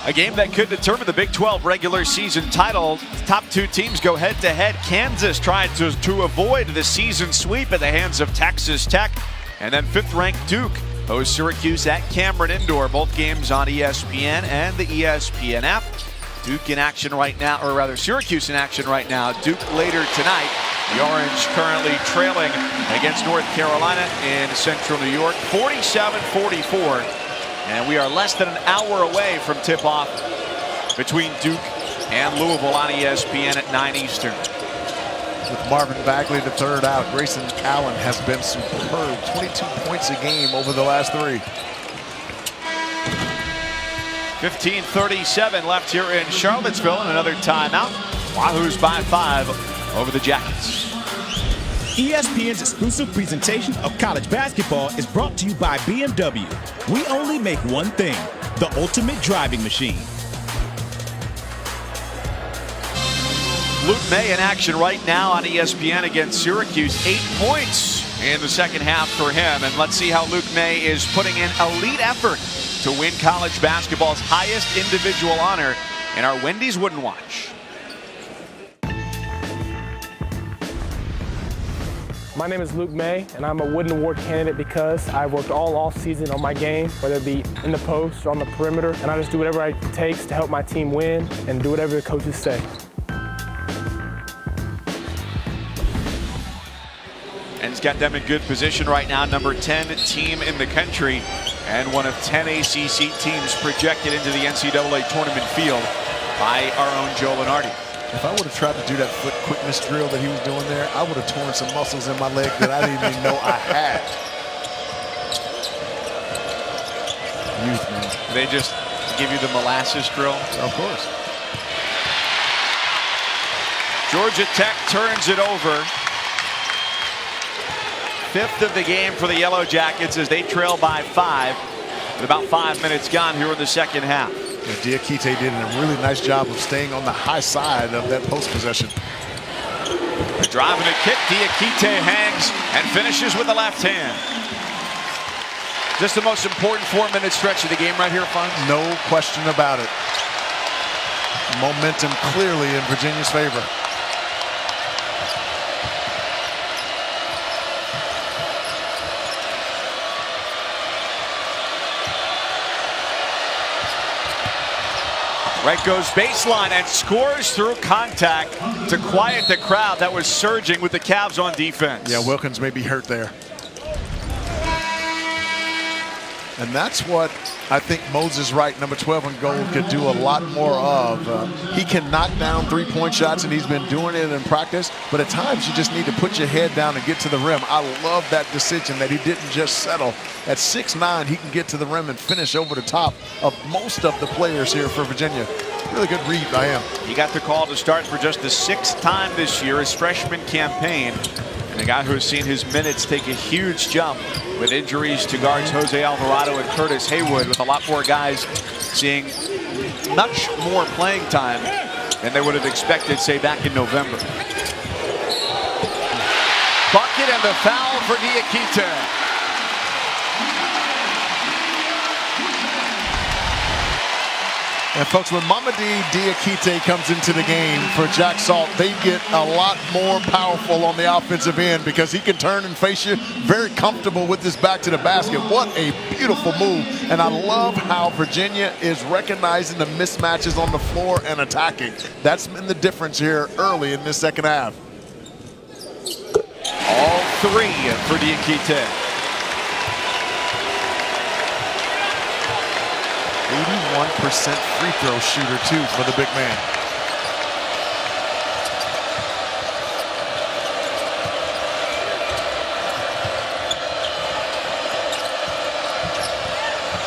A game that could determine the Big 12 regular season title. Top two teams go head-to-head. Kansas tried to avoid the season sweep at the hands of Texas Tech. And then fifth-ranked Duke hosts Syracuse at Cameron Indoor. Both games on ESPN and the ESPN app. Duke in action right now, or rather Syracuse in action right now. Duke later tonight. The Orange currently trailing against North Carolina in Central New York, 47-44. And we are less than an hour away from tip-off between Duke and Louisville on ESPN at 9 Eastern. With Marvin Bagley the third out, Grayson Allen has been superb. 22 points a game over the last three. 15:37 left here in Charlottesville, and another timeout. Wahoos by 5 over the Jackets. ESPN's exclusive presentation of college basketball is brought to you by BMW. We only make one thing, the ultimate driving machine. Luke May in action right now on ESPN against Syracuse. 8 points in the second half for him. And let's see how Luke May is putting in elite effort to win college basketball's highest individual honor in our Wendy's Wooden Watch. My name is Luke May, and I'm a Wooden Award candidate because I've worked all off season on my game, whether it be in the post or on the perimeter, and I just do whatever it takes to help my team win and do whatever the coaches say. And he's got them in good position right now, number 10 team in the country, and one of 10 ACC teams projected into the NCAA tournament field by our own Joe Lunardi. If I would have tried to do that foot quickness drill that he was doing there, I would have torn some muscles in my leg that I didn't even know I had. Youth, man. They just give you the molasses drill? Of course. Georgia Tech turns it over. Fifth of the game for the Yellow Jackets as they trail by 5. With about 5 minutes gone here in the second half. Diakite did a really nice job of staying on the high side of that post possession. Driving a kick, Diakite hangs and finishes with the left hand. Just the most important 4-minute stretch of the game right here, Fonz. No question about it. Momentum clearly in Virginia's favor. Right goes baseline and scores through contact to quiet the crowd that was surging with the Cavs on defense. Yeah, Wilkins may be hurt there. And that's what I think Moses Wright, number 12 in gold, could do a lot more of. He can knock down three-point shots, and he's been doing it in practice. But at times, you just need to put your head down and get to the rim. I love that decision that he didn't just settle. At 6'9", he can get to the rim and finish over the top of most of the players here for Virginia. Really good read by him. He got the call to start for just the 6th time this year, his freshman campaign. And a guy who has seen his minutes take a huge jump with injuries to guards Jose Alvarado and Curtis Haywood, with a lot more guys seeing much more playing time than they would have expected, say, back in November. Bucket and the foul for Diakite. And folks, when Mamadi Diakite comes into the game for Jack Salt, they get a lot more powerful on the offensive end because he can turn and face you, very comfortable with his back to the basket. What a beautiful move. And I love how Virginia is recognizing the mismatches on the floor and attacking. That's been the difference here early in this second half. All 3 for Diakite. 81% free throw shooter, too, for the big man.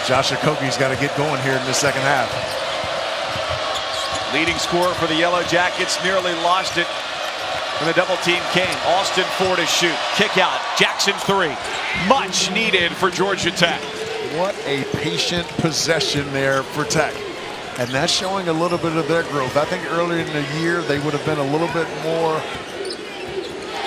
Josh Okogie's got to get going here in the second half. Leading scorer for the Yellow Jackets nearly lost it when the double team came. Alston 4 to shoot. Kick out. Jackson 3. Much needed for Georgia Tech. What a patient possession there for Tech. And that's showing a little bit of their growth. I think earlier in the year they would have been a little bit more,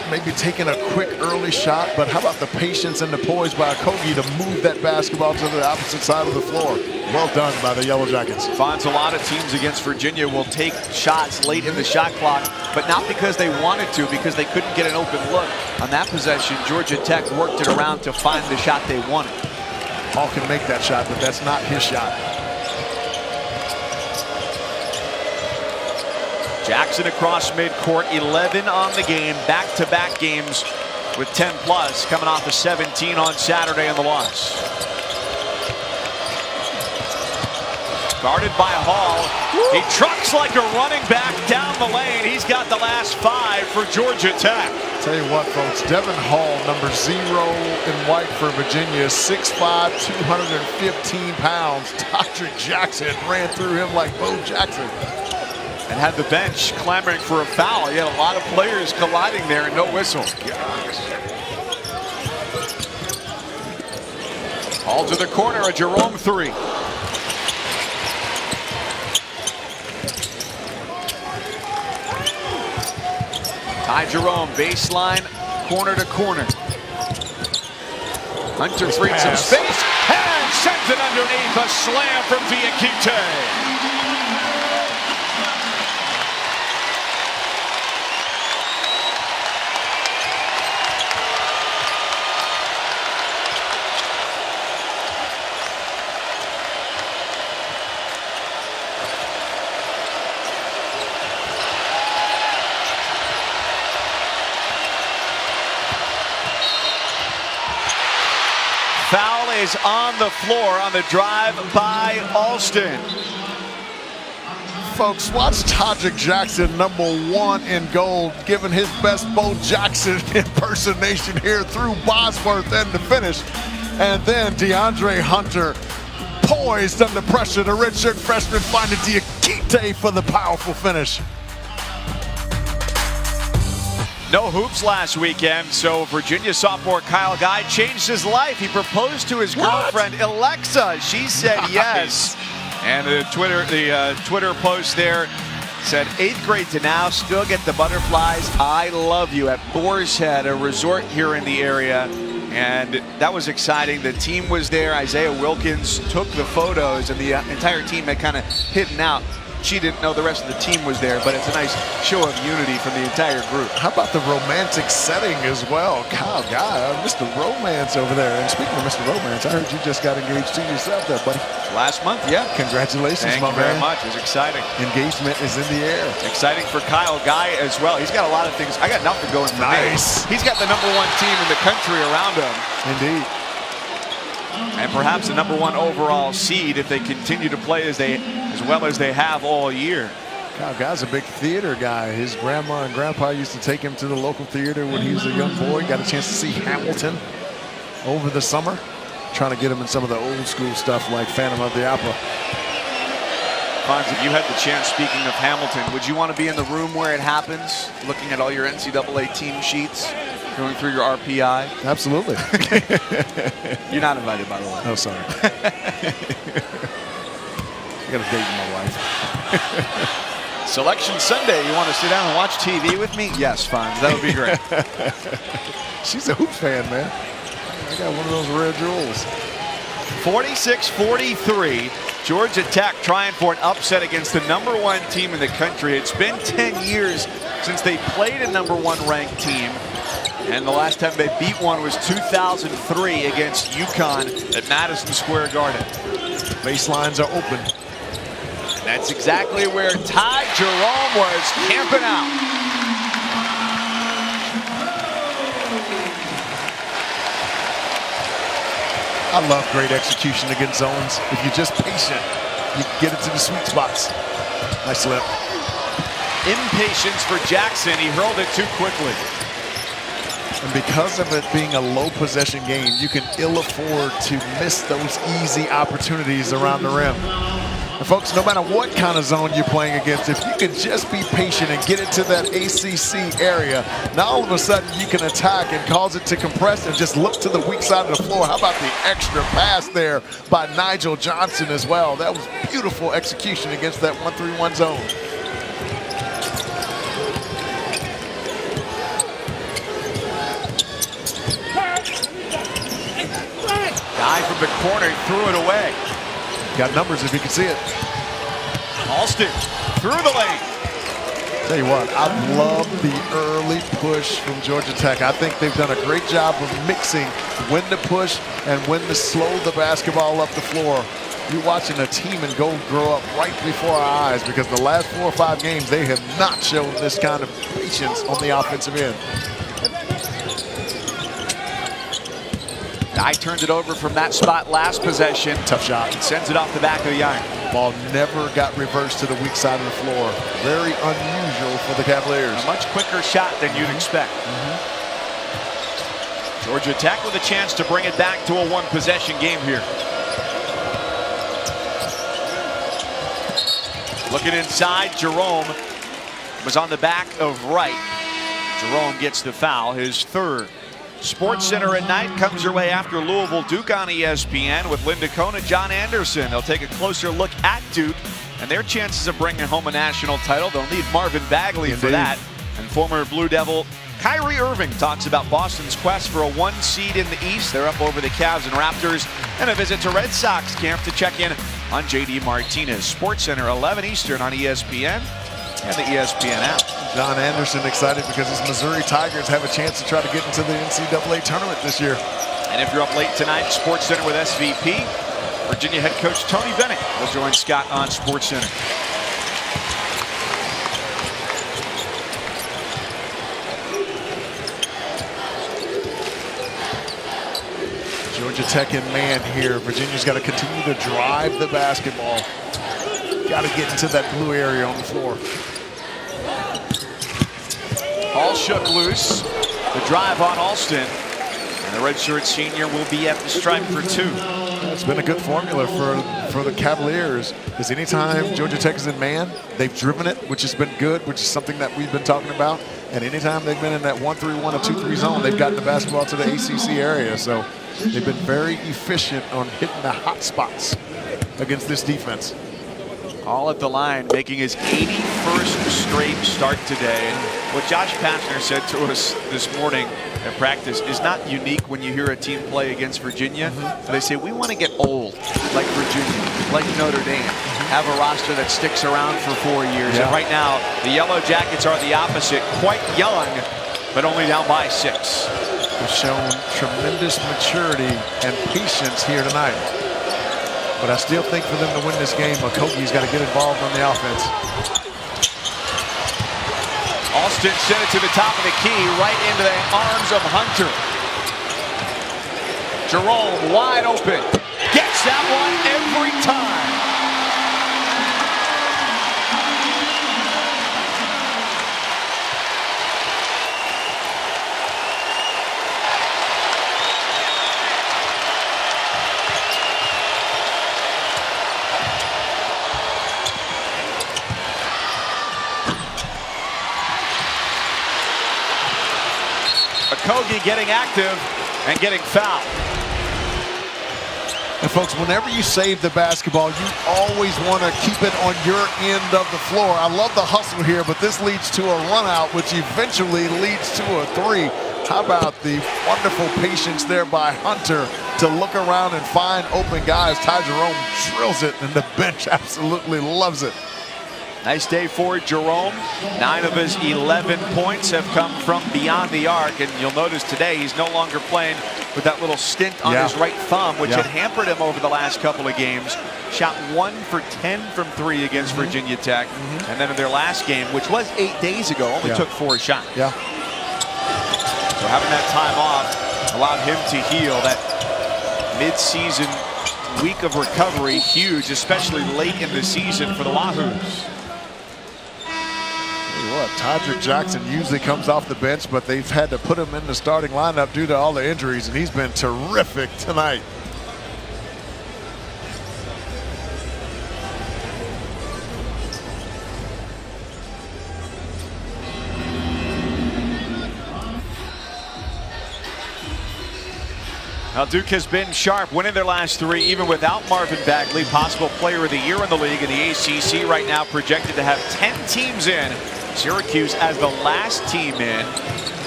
maybe taking a quick early shot, but how about the patience and the poise by Okogie to move that basketball to the opposite side of the floor. Well done by the Yellow Jackets. Finds a lot of teams against Virginia will take shots late in the shot clock, but not because they wanted to, because they couldn't get an open look. On that possession, Georgia Tech worked it around to find the shot they wanted. Hall can make that shot, but that's not his shot. Jackson across midcourt, 11 on the game, back-to-back games with 10 plus, coming off a 17 on Saturday in the loss. Guarded by Hall. He trucks like a running back down the lane. He's got the last 5 for Georgia Tech. Tell you what, folks, Devin Hall, number 0 in white for Virginia, 6'5", 215 pounds. Dr. Jackson ran through him like Bo Jackson. And had the bench clamoring for a foul. He had a lot of players colliding there and no whistle. Hall to the corner, a Jerome 3. Ty Jerome, baseline, corner to corner. Hunter freed some space and sends it underneath. A slam from Diakite. Foul is on the floor on the drive by Alston. Folks, watch Todrick Jackson, number 1 in gold, giving his best Bo Jackson impersonation here through Bosworth and the finish. And then DeAndre Hunter, poised under pressure. The redshirt freshman finding Diakite for the powerful finish. No hoops last weekend, so Virginia sophomore Kyle Guy changed his life. He proposed to his girlfriend, Alexa. She said yes. And the Twitter post there said, 8th grade to now, still get the butterflies. I love you at Boar's Head, a resort here in the area. And that was exciting. The team was there. Isaiah Wilkins took the photos, and the entire team had kind of hidden out. She didn't know the rest of the team was there, but it's a nice show of unity from the entire group. How about the romantic setting as well? Kyle Guy, Mr. Romance over there. And speaking of Mr. Romance, I heard you just got engaged to yourself there, buddy. Last month, yeah. Congratulations, Thank my you man. very much. It's exciting. Engagement is in the air. Exciting for Kyle Guy as well. He's got a lot of things. I got nothing going for me. He's got the number 1 team in the country around him. Indeed. And perhaps the number 1 overall seed if they continue to play as well as they have all year. Kyle Guy's a big theater guy. His grandma and grandpa used to take him to the local theater when he was a young boy. Got a chance to see Hamilton over the summer. Trying to get him in some of the old school stuff like Phantom of the Opera. Fonz, if you had the chance, speaking of Hamilton, would you want to be in the room where it happens, looking at all your NCAA team sheets, going through your RPI? Absolutely. You're not invited, by the way. Oh, sorry. I got a date with my wife. Selection Sunday. You want to sit down and watch TV with me? Yes, Fonz. That would be great. She's a hoops fan, man. I got one of those rare jewels. 46-43. Georgia Tech trying for an upset against the number 1 team in the country. It's been 10 years since they played a number 1 ranked team. And the last time they beat one was 2003 against UConn at Madison Square Garden. Baselines are open. And that's exactly where Ty Jerome was camping out. I love great execution against zones. If you're just patient he can get into the sweet spots. Nice slip. Impatience for Jackson. He hurled it too quickly. And because of it being a low possession game, you can ill afford to miss those easy opportunities around the rim. And folks, no matter what kind of zone you're playing against, if you can just be patient and get it to that ACC area, now all of a sudden you can attack and cause it to compress and just look to the weak side of the floor. How about the extra pass there by Nigel Johnson as well? That was beautiful execution against that 1-3-1 zone. Guy from the corner threw it away. Got numbers if you can see it. Alston through the lane. Tell you what, I love the early push from Georgia Tech. I think they've done a great job of mixing when to push and when to slow the basketball up the floor. You're watching a team in gold grow up right before our eyes, because the last 4 or 5 games, they have not shown this kind of patience on the offensive end. Guy turns it over from that spot last possession. Tough shot. Sends it off the back of the iron. Ball never got reversed to the weak side of the floor. Very unusual for the Cavaliers. A much quicker shot than you'd expect. Georgia Tech with a chance to bring it back to a 1-possession game here. Looking inside, Jerome was on the back of Wright. Jerome gets the foul, his 3rd. Sports Center at night comes your way after Louisville Duke on ESPN with Linda Cohn and John Anderson. They'll take a closer look at Duke and their chances of bringing home a national title. They'll need Marvin Bagley for that. And former Blue Devil Kyrie Irving talks about Boston's quest for a 1 seed in the East. They're up over the Cavs and Raptors, and a visit to Red Sox camp to check in on JD Martinez. Sports Center 11 Eastern on ESPN and the ESPN app. John Anderson excited because his Missouri Tigers have a chance to try to get into the NCAA tournament this year. And if you're up late tonight, Sports Center with SVP, Virginia head coach Tony Bennett will join Scott on Sports Center. Georgia Tech in man here. Virginia's got to continue to drive the basketball. Got to get into that blue area on the floor. Ball shook loose. The drive on Alston. And the redshirt senior will be at the stripe for 2. It's been a good formula for the Cavaliers, because anytime Georgia Tech is in man, they've driven it, which has been good, which is something that we've been talking about. And anytime they've been in that 1-3-1 or 2-3 zone, they've gotten the basketball to the ACC area. So they've been very efficient on hitting the hot spots against this defense. All at the line, making his 81st straight start today. And what Josh Pastner said to us this morning at practice is not unique when you hear a team play against Virginia. They say, we want to get old like Virginia, like Notre Dame, have a roster that sticks around for 4 years. And right now, the Yellow Jackets are the opposite, quite young, but only down by 6. They've shown tremendous maturity and patience here tonight. But I still think for them to win this game, Okogie's got to get involved on the offense. Alston sent it to the top of the key, right into the arms of Hunter. Jerome wide open. Gets that one every time. Okogie getting active and getting fouled. And folks, whenever you save the basketball, you always want to keep it on your end of the floor. I love the hustle here, but this leads to a run out, which eventually leads to a 3. How about the wonderful patience there by Hunter to look around and find open guys? Ty Jerome drills it, and the bench absolutely loves it. Nice day for Jerome. 9 of his 11 points have come from beyond the arc, and you'll notice today he's no longer playing with that little stint on his right thumb, which had hampered him over the last couple of games. Shot 1 for 10 from 3 against Virginia Tech, and then in their last game, which was 8 days ago, only took 4 shots. So having that time off allowed him to heal. That mid-season week of recovery huge, especially late in the season for the Wahoos. What, Todrick Jackson usually comes off the bench, but they've had to put him in the starting lineup due to all the injuries, and he's been terrific tonight. Now Duke has been sharp, winning their last 3, even without Marvin Bagley, possible player of the year in the league. In the ACC right now projected to have 10 teams in. Syracuse as the last team in.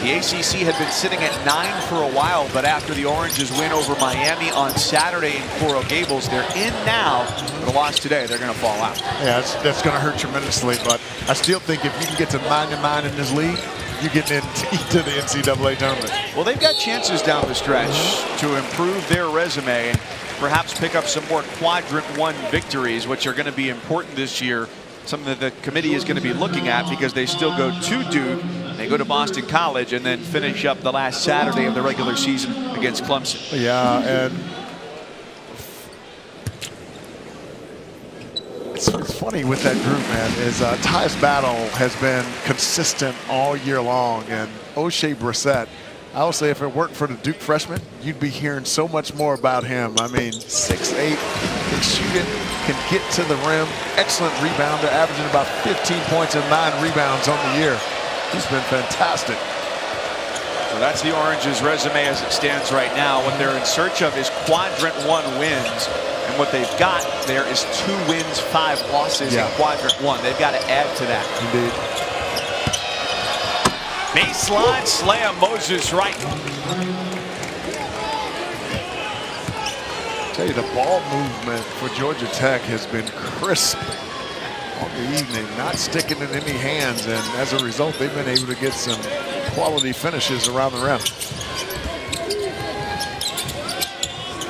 The ACC had been sitting at 9 for a while, but after the Oranges win over Miami on Saturday in Coral Gables, they're in now. With a loss today, they're going to fall out. Yeah, that's going to hurt tremendously, but I still think if you can get to 9-9 in this league, you're getting into the NCAA tournament. Well, they've got chances down the stretch to improve their resume and perhaps pick up some more quadrant 1 victories, which are going to be important this year. Something that the committee is going to be looking at because they still go to Duke, they go to Boston College, and then finish up the last Saturday of the regular season against Clemson. Yeah, and it's funny with that group, man, is Tyus Battle has been consistent all year long, and O'Shea Brissett, I would say if it worked for the Duke freshman, you'd be hearing so much more about him. I mean, 6'8", can shoot it, can get to the rim, excellent rebounder, averaging about 15 points and 9 rebounds on the year. He's been fantastic. So that's the Orange's resume as it stands right now. What they're in search of is quadrant 1 wins. And what they've got there is 2 wins, 5 losses in quadrant 1. They've got to add to that. Indeed. Baseline slam, Moses Wright. I tell you, the ball movement for Georgia Tech has been crisp on the evening, not sticking in any hands, and as a result, they've been able to get some quality finishes around the rim.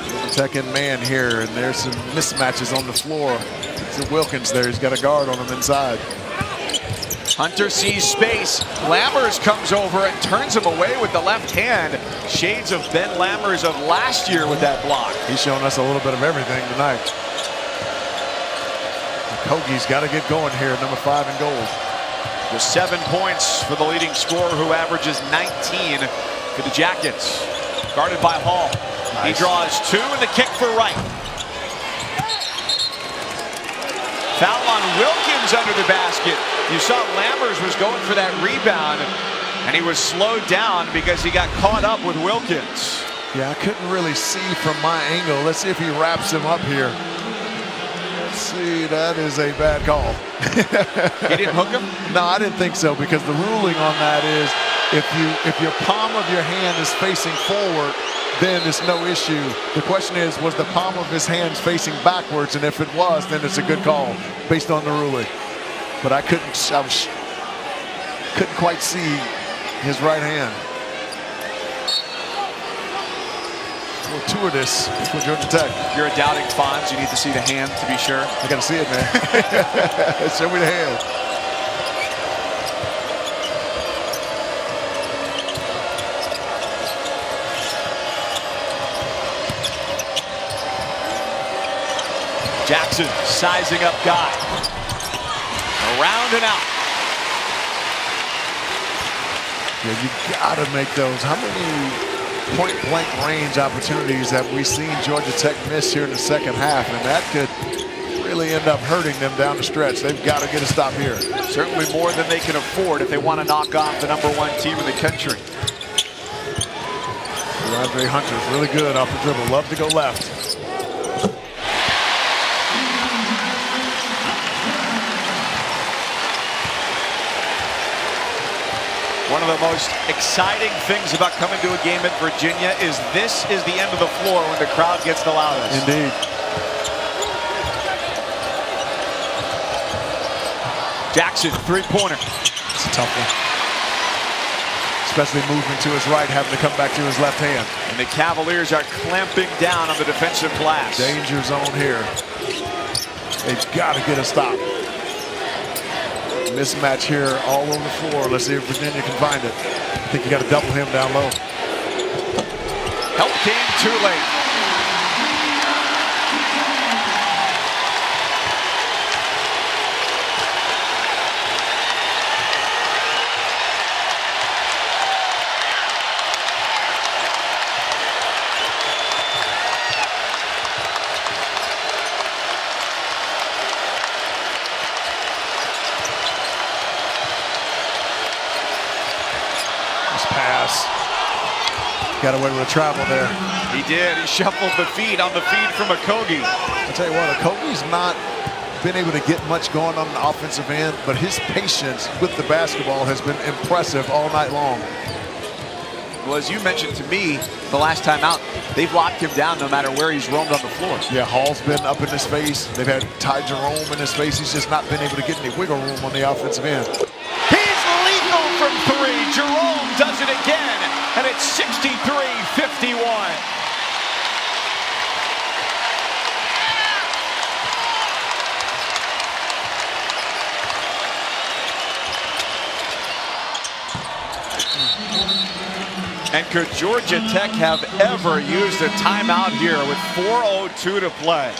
Georgia Tech in man here, and there's some mismatches on the floor. It's Wilkins there, he's got a guard on him inside. Hunter sees space. Lammers comes over and turns him away with the left hand. Shades of Ben Lammers of last year with that block. He's showing us a little bit of everything tonight. Kogi's got to get going here, number 5 in gold. Just 7 points for the leading scorer, who averages 19 for the Jackets. Guarded by Hall. Nice. He draws 2 and the kick for Wright. Foul on Wilkins under the basket. You saw Lammers was going for that rebound, and he was slowed down because he got caught up with Wilkins. Yeah, I couldn't really see from my angle. Let's see if he wraps him up here. Let's see, that is a bad call. He didn't hook him? No, I didn't think so, because the ruling on that is if your palm of your hand is facing forward, then it's no issue. The question is, was the palm of his hands facing backwards? And if it was, then it's a good call based on the ruling. But I couldn't quite see his right hand. Fortuitous for Georgia Tech. If you're a doubting Fonz, you need to see the hand to be sure. I gotta see it, man. Show me the hand. Jackson sizing up Guy. Around and out. Yeah, you gotta make those. How many point-blank range opportunities have we seen Georgia Tech miss here in the second half? And that could really end up hurting them down the stretch. They've got to get a stop here. Certainly more than they can afford if they want to knock off the #1 team in the country. DeAndre Hunter's really good off the dribble. Love to go left. One of the most exciting things about coming to a game at Virginia is this is the end of the floor when the crowd gets the loudest. Indeed. Jackson, 3-pointer. It's a tough one. Especially moving to his right, having to come back to his left hand. And the Cavaliers are clamping down on the defensive glass. Danger zone here. They've got to get a stop. Mismatch here all over the floor. Let's see if Virginia can find it. I think you got to double him down low. Help came too late. pass. Got away with a travel there. He did. He shuffled the feet on the feed from Okogie. I'll tell you what, Okogie's not been able to get much going on the offensive end, but his patience with the basketball has been impressive all night long. Well, as you mentioned to me the last time out, they've locked him down no matter where he's roamed on the floor. Yeah, Hall's been up in his face. They've had Ty Jerome in his face. He's just not been able to get any wiggle room on the offensive end. He's lethal from three. Jerome does it again, and it's 63-51. And could Georgia Tech have ever used a timeout here with 4:02 to play?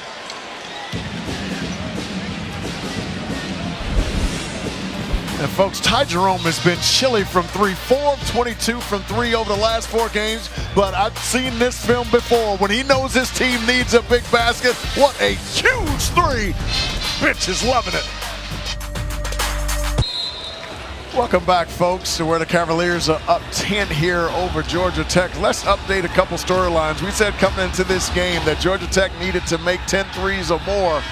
And folks, Ty Jerome has been chilly from three, 4 of 22 from three over the last 4 games, but I've seen this film before. When he knows his team needs a big basket, what a huge three. Bitch is loving it. Welcome back, folks, to where the Cavaliers are up 10 here over Georgia Tech. Let's update a couple storylines. We said coming into this game that Georgia Tech needed to make 10 threes or more.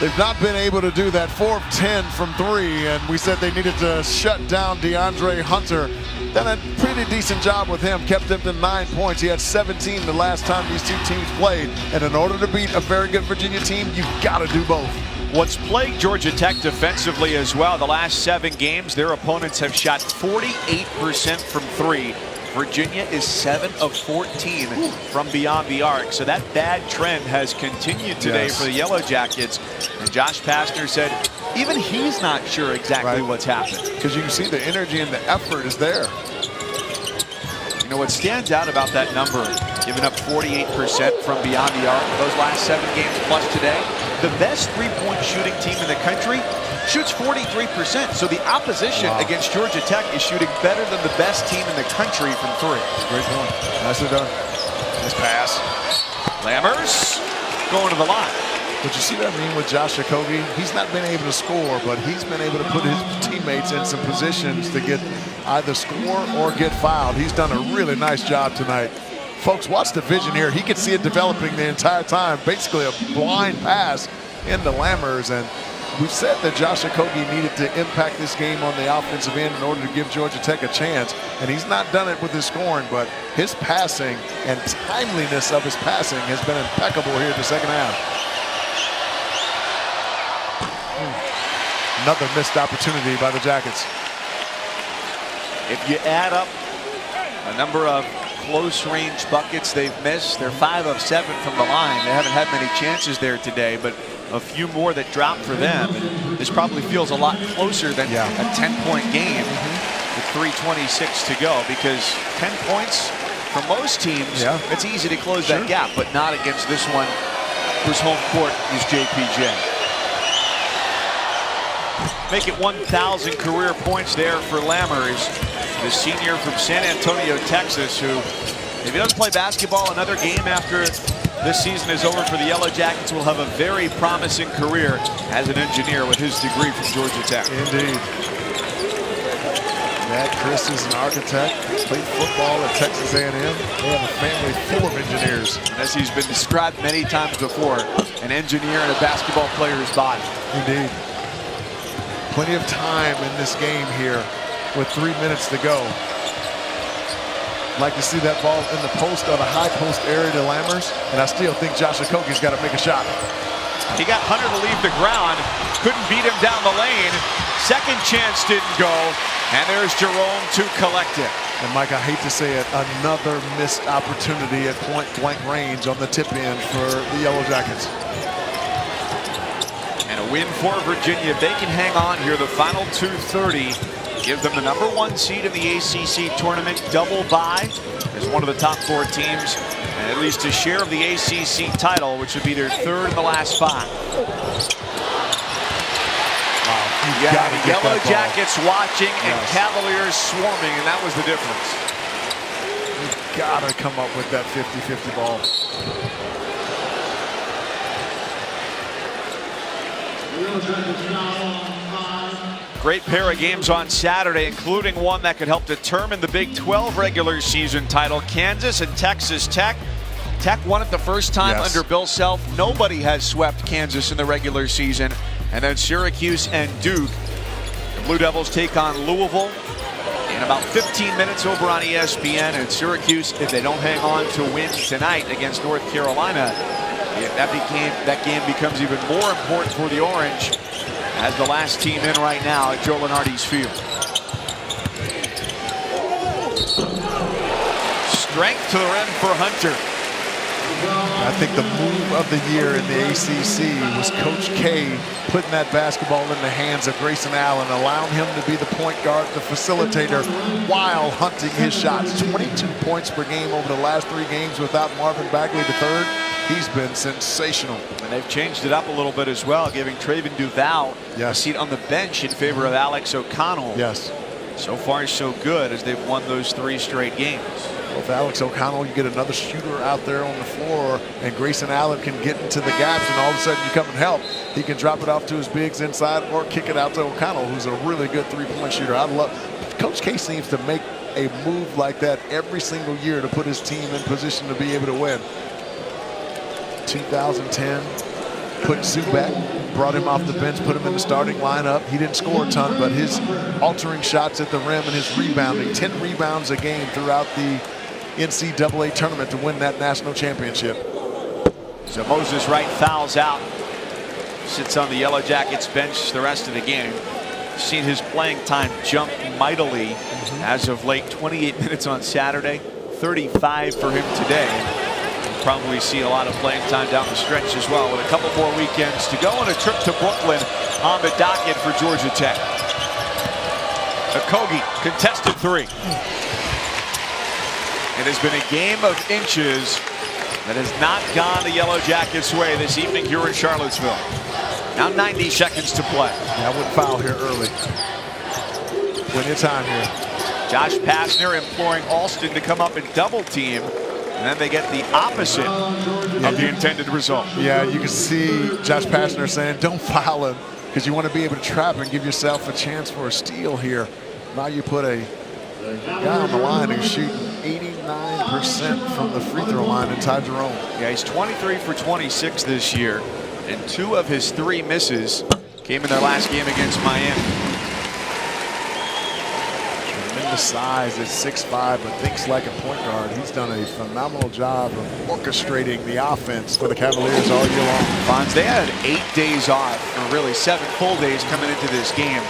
They've not been able to do that. 4 of 10 from 3, and we said they needed to shut down DeAndre Hunter. Done a pretty decent job with him, kept him to 9 points. He had 17 the last time these two teams played, and in order to beat a very good Virginia team, you've got to do both. What's plagued Georgia Tech defensively as well, the last 7 games, their opponents have shot 48% from 3. Virginia is 7 of 14 from beyond the arc. So that bad trend has continued today for the Yellow Jackets. And Josh Pastner said even he's not sure exactly what's happened. Because you can see the energy and the effort is there. You know what stands out about that number, giving up 48% from beyond the arc those last 7 games plus today, the best three-point shooting team in the country shoots 43%. So the opposition against Georgia Tech is shooting better than the best team in the country from 3. Great point. Nicely done. Nice pass. Lammers going to the line. But you see what I mean with Josh Okogie? He's not been able to score, but he's been able to put his teammates in some positions to get either score or get fouled. He's done a really nice job tonight. Folks, watch the vision here. He could see it developing the entire time. Basically a blind pass into Lammers. And we've said that Josh Okogie needed to impact this game on the offensive end in order to give Georgia Tech a chance. And he's not done it with his scoring, but his passing and timeliness of his passing has been impeccable here in the second half. Another missed opportunity by the Jackets. If you add up a number of close-range buckets they've missed, they're 5 of 7 from the line. They haven't had many chances there today, but a few more that dropped for them. And this probably feels a lot closer than a 10-point game with 3:26 to go, because 10 points for most teams, it's easy to close that gap, but not against this one whose home court is JPJ. Make it 1,000 career points there for Lammers, the senior from San Antonio, Texas, who, if he doesn't play basketball another game after this season is over for the Yellow Jackets, will have a very promising career as an engineer with his degree from Georgia Tech. Indeed. Dad Chris is an architect. Played football at Texas A&M. They have a family full of engineers. And as he's been described many times before, an engineer in a basketball player's body. Indeed. Plenty of time in this game here with 3 minutes to go. Like to see that ball in the post or the high post area to Lammers, and I still think Josh Okogie's got to make a shot. He got Hunter to leave the ground, couldn't beat him down the lane. Second chance didn't go, and there's Jerome to collect it. And Mike, I hate to say it, another missed opportunity at point-blank range on the tip end for the Yellow Jackets. And a win for Virginia. They can hang on here the final 2:30. Give them the #1 seed in the ACC tournament, double bye as one of the top 4 teams, and at least a share of the ACC title, which would be their 3rd in the last 5. Wow, the Yellow Jackets watching and Cavaliers swarming, and that was the difference. You've got to come up with that 50-50 ball. Great pair of games on Saturday, including one that could help determine the Big 12 regular season title. Kansas and Texas Tech. Tech won it the first time under Bill Self. Nobody has swept Kansas in the regular season. And then Syracuse and Duke. The Blue Devils take on Louisville in about 15 minutes over on ESPN. And Syracuse, if they don't hang on to win tonight against North Carolina, that game becomes even more important for the Orange as the last team in right now at Joe Lunardi's field. Strength to the rim for Hunter. I think the move of the year in the ACC was Coach K putting that basketball in the hands of Grayson Allen, allowing him to be the point guard, the facilitator, while hunting his shots. 22 points per game over the last 3 games without Marvin Bagley III. He's been sensational. And they've changed it up a little bit as well, giving Traven Duval a seat on the bench in favor of Alex O'Connell. So far, so good as they've won those 3 straight games. With Alex O'Connell, you get another shooter out there on the floor, and Grayson Allen can get into the gaps, and all of a sudden you come and help. He can drop it off to his bigs inside or kick it out to O'Connell, who's a really good 3-point shooter. I love Coach K seems to make a move like that every single year to put his team in position to be able to win. 2010, put Zubac, brought him off the bench, put him in the starting lineup. He didn't score a ton, but his altering shots at the rim and his rebounding, 10 rebounds a game throughout the NCAA tournament to win that national championship. So Moses Wright fouls out, sits on the Yellow Jackets bench the rest of the game. Seen his playing time jump mightily as of late. 28 minutes on Saturday, 35 for him today. We'll probably see a lot of playing time down the stretch as well, with a couple more weekends to go and a trip to Brooklyn on the docket for Georgia Tech. Okogie, contested 3. It has been a game of inches that has not gone the Yellow Jackets' way this evening here in Charlottesville. Now 90 seconds to play. I wouldn't foul here early. Plenty of time here. Josh Pastner imploring Alston to come up and double team, and then they get the opposite of the intended result. Yeah, you can see Josh Pastner saying, don't foul him, because you want to be able to trap and give yourself a chance for a steal here. Now you put a guy on the line who's shooting 89% from the free throw line in Ty Jerome. Yeah, he's 23 for 26 this year, and 2 of his 3 misses came in their last game against Miami. Tremendous size at 6'5", but thinks like a point guard. He's done a phenomenal job of orchestrating the offense for the Cavaliers all year long. Fonz, they had 8 days off, or really 7 full days coming into this game.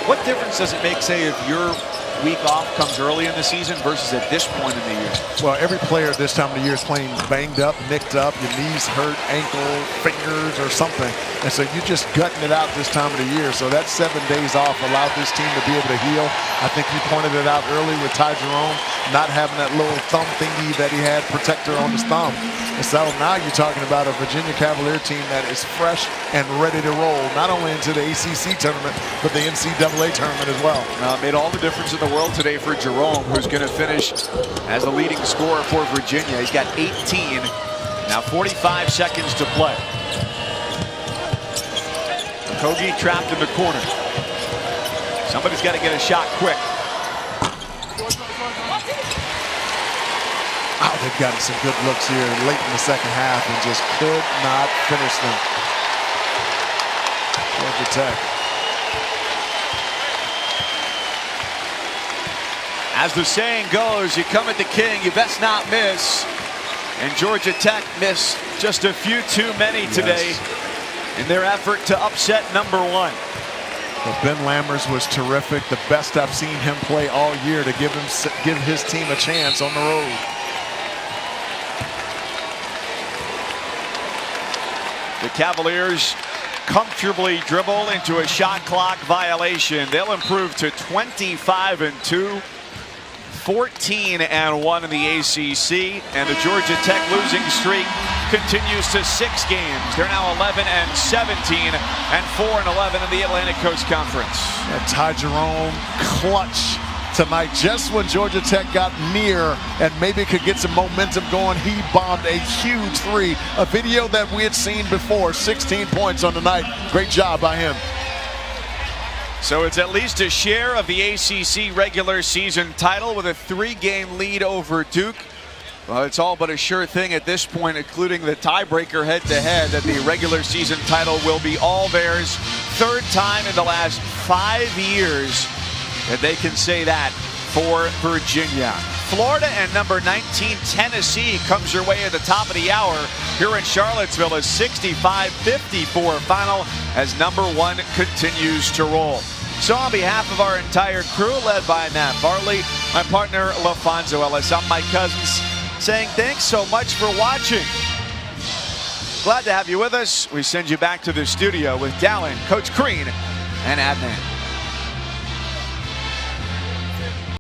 What difference does it make, say, if you're week off comes early in the season versus at this point in the year? Well, every player at this time of the year is playing banged up, nicked up, your knees hurt, ankle, fingers, or something. And so you're just gutting it out this time of the year. So that 7 days off allowed this team to be able to heal. I think you pointed it out early with Ty Jerome not having that little thumb thingy that he had protector on his thumb. And so now you're talking about a Virginia Cavalier team that is fresh and ready to roll, not only into the ACC tournament, but the NCAA tournament as well. It made all the difference in the world today for Jerome, who's going to finish as the leading scorer for Virginia. He's got 18. Now 45 seconds to play. Okogie trapped in the corner. Somebody's got to get a shot quick. Oh, they've gotten some good looks here late in the second half and just could not finish them. Georgia Tech. As the saying goes, you come at the king, you best not miss. And Georgia Tech missed just a few too many today in their effort to upset number 1. But Ben Lammers was terrific. The best I've seen him play all year to give his team a chance on the road. The Cavaliers comfortably dribble into a shot clock violation. They'll improve to 25-2. 14-1 in the ACC, and the Georgia Tech losing streak continues to 6 games. They're now 11-17 and 4-11 in the Atlantic Coast Conference. And Ty Jerome clutch tonight, just when Georgia Tech got near and maybe could get some momentum going. He bombed a huge 3, a video that we had seen before. 16 points on the night. Great job by him. So it's at least a share of the ACC regular season title with a 3-game lead over Duke. Well, it's all but a sure thing at this point, including the tiebreaker head-to-head, that the regular season title will be all theirs. 3rd time in the last 5 years that they can say that for Virginia. Florida and number 19 Tennessee comes your way at the top of the hour here in Charlottesville. A 65-54 final as number 1 continues to roll. So on behalf of our entire crew, led by Matt Barley, my partner LaFonso Ellis, I'm Mike Cousins, saying thanks so much for watching. Glad to have you with us. We send you back to the studio with Dallin, Coach Crean, and Adnan.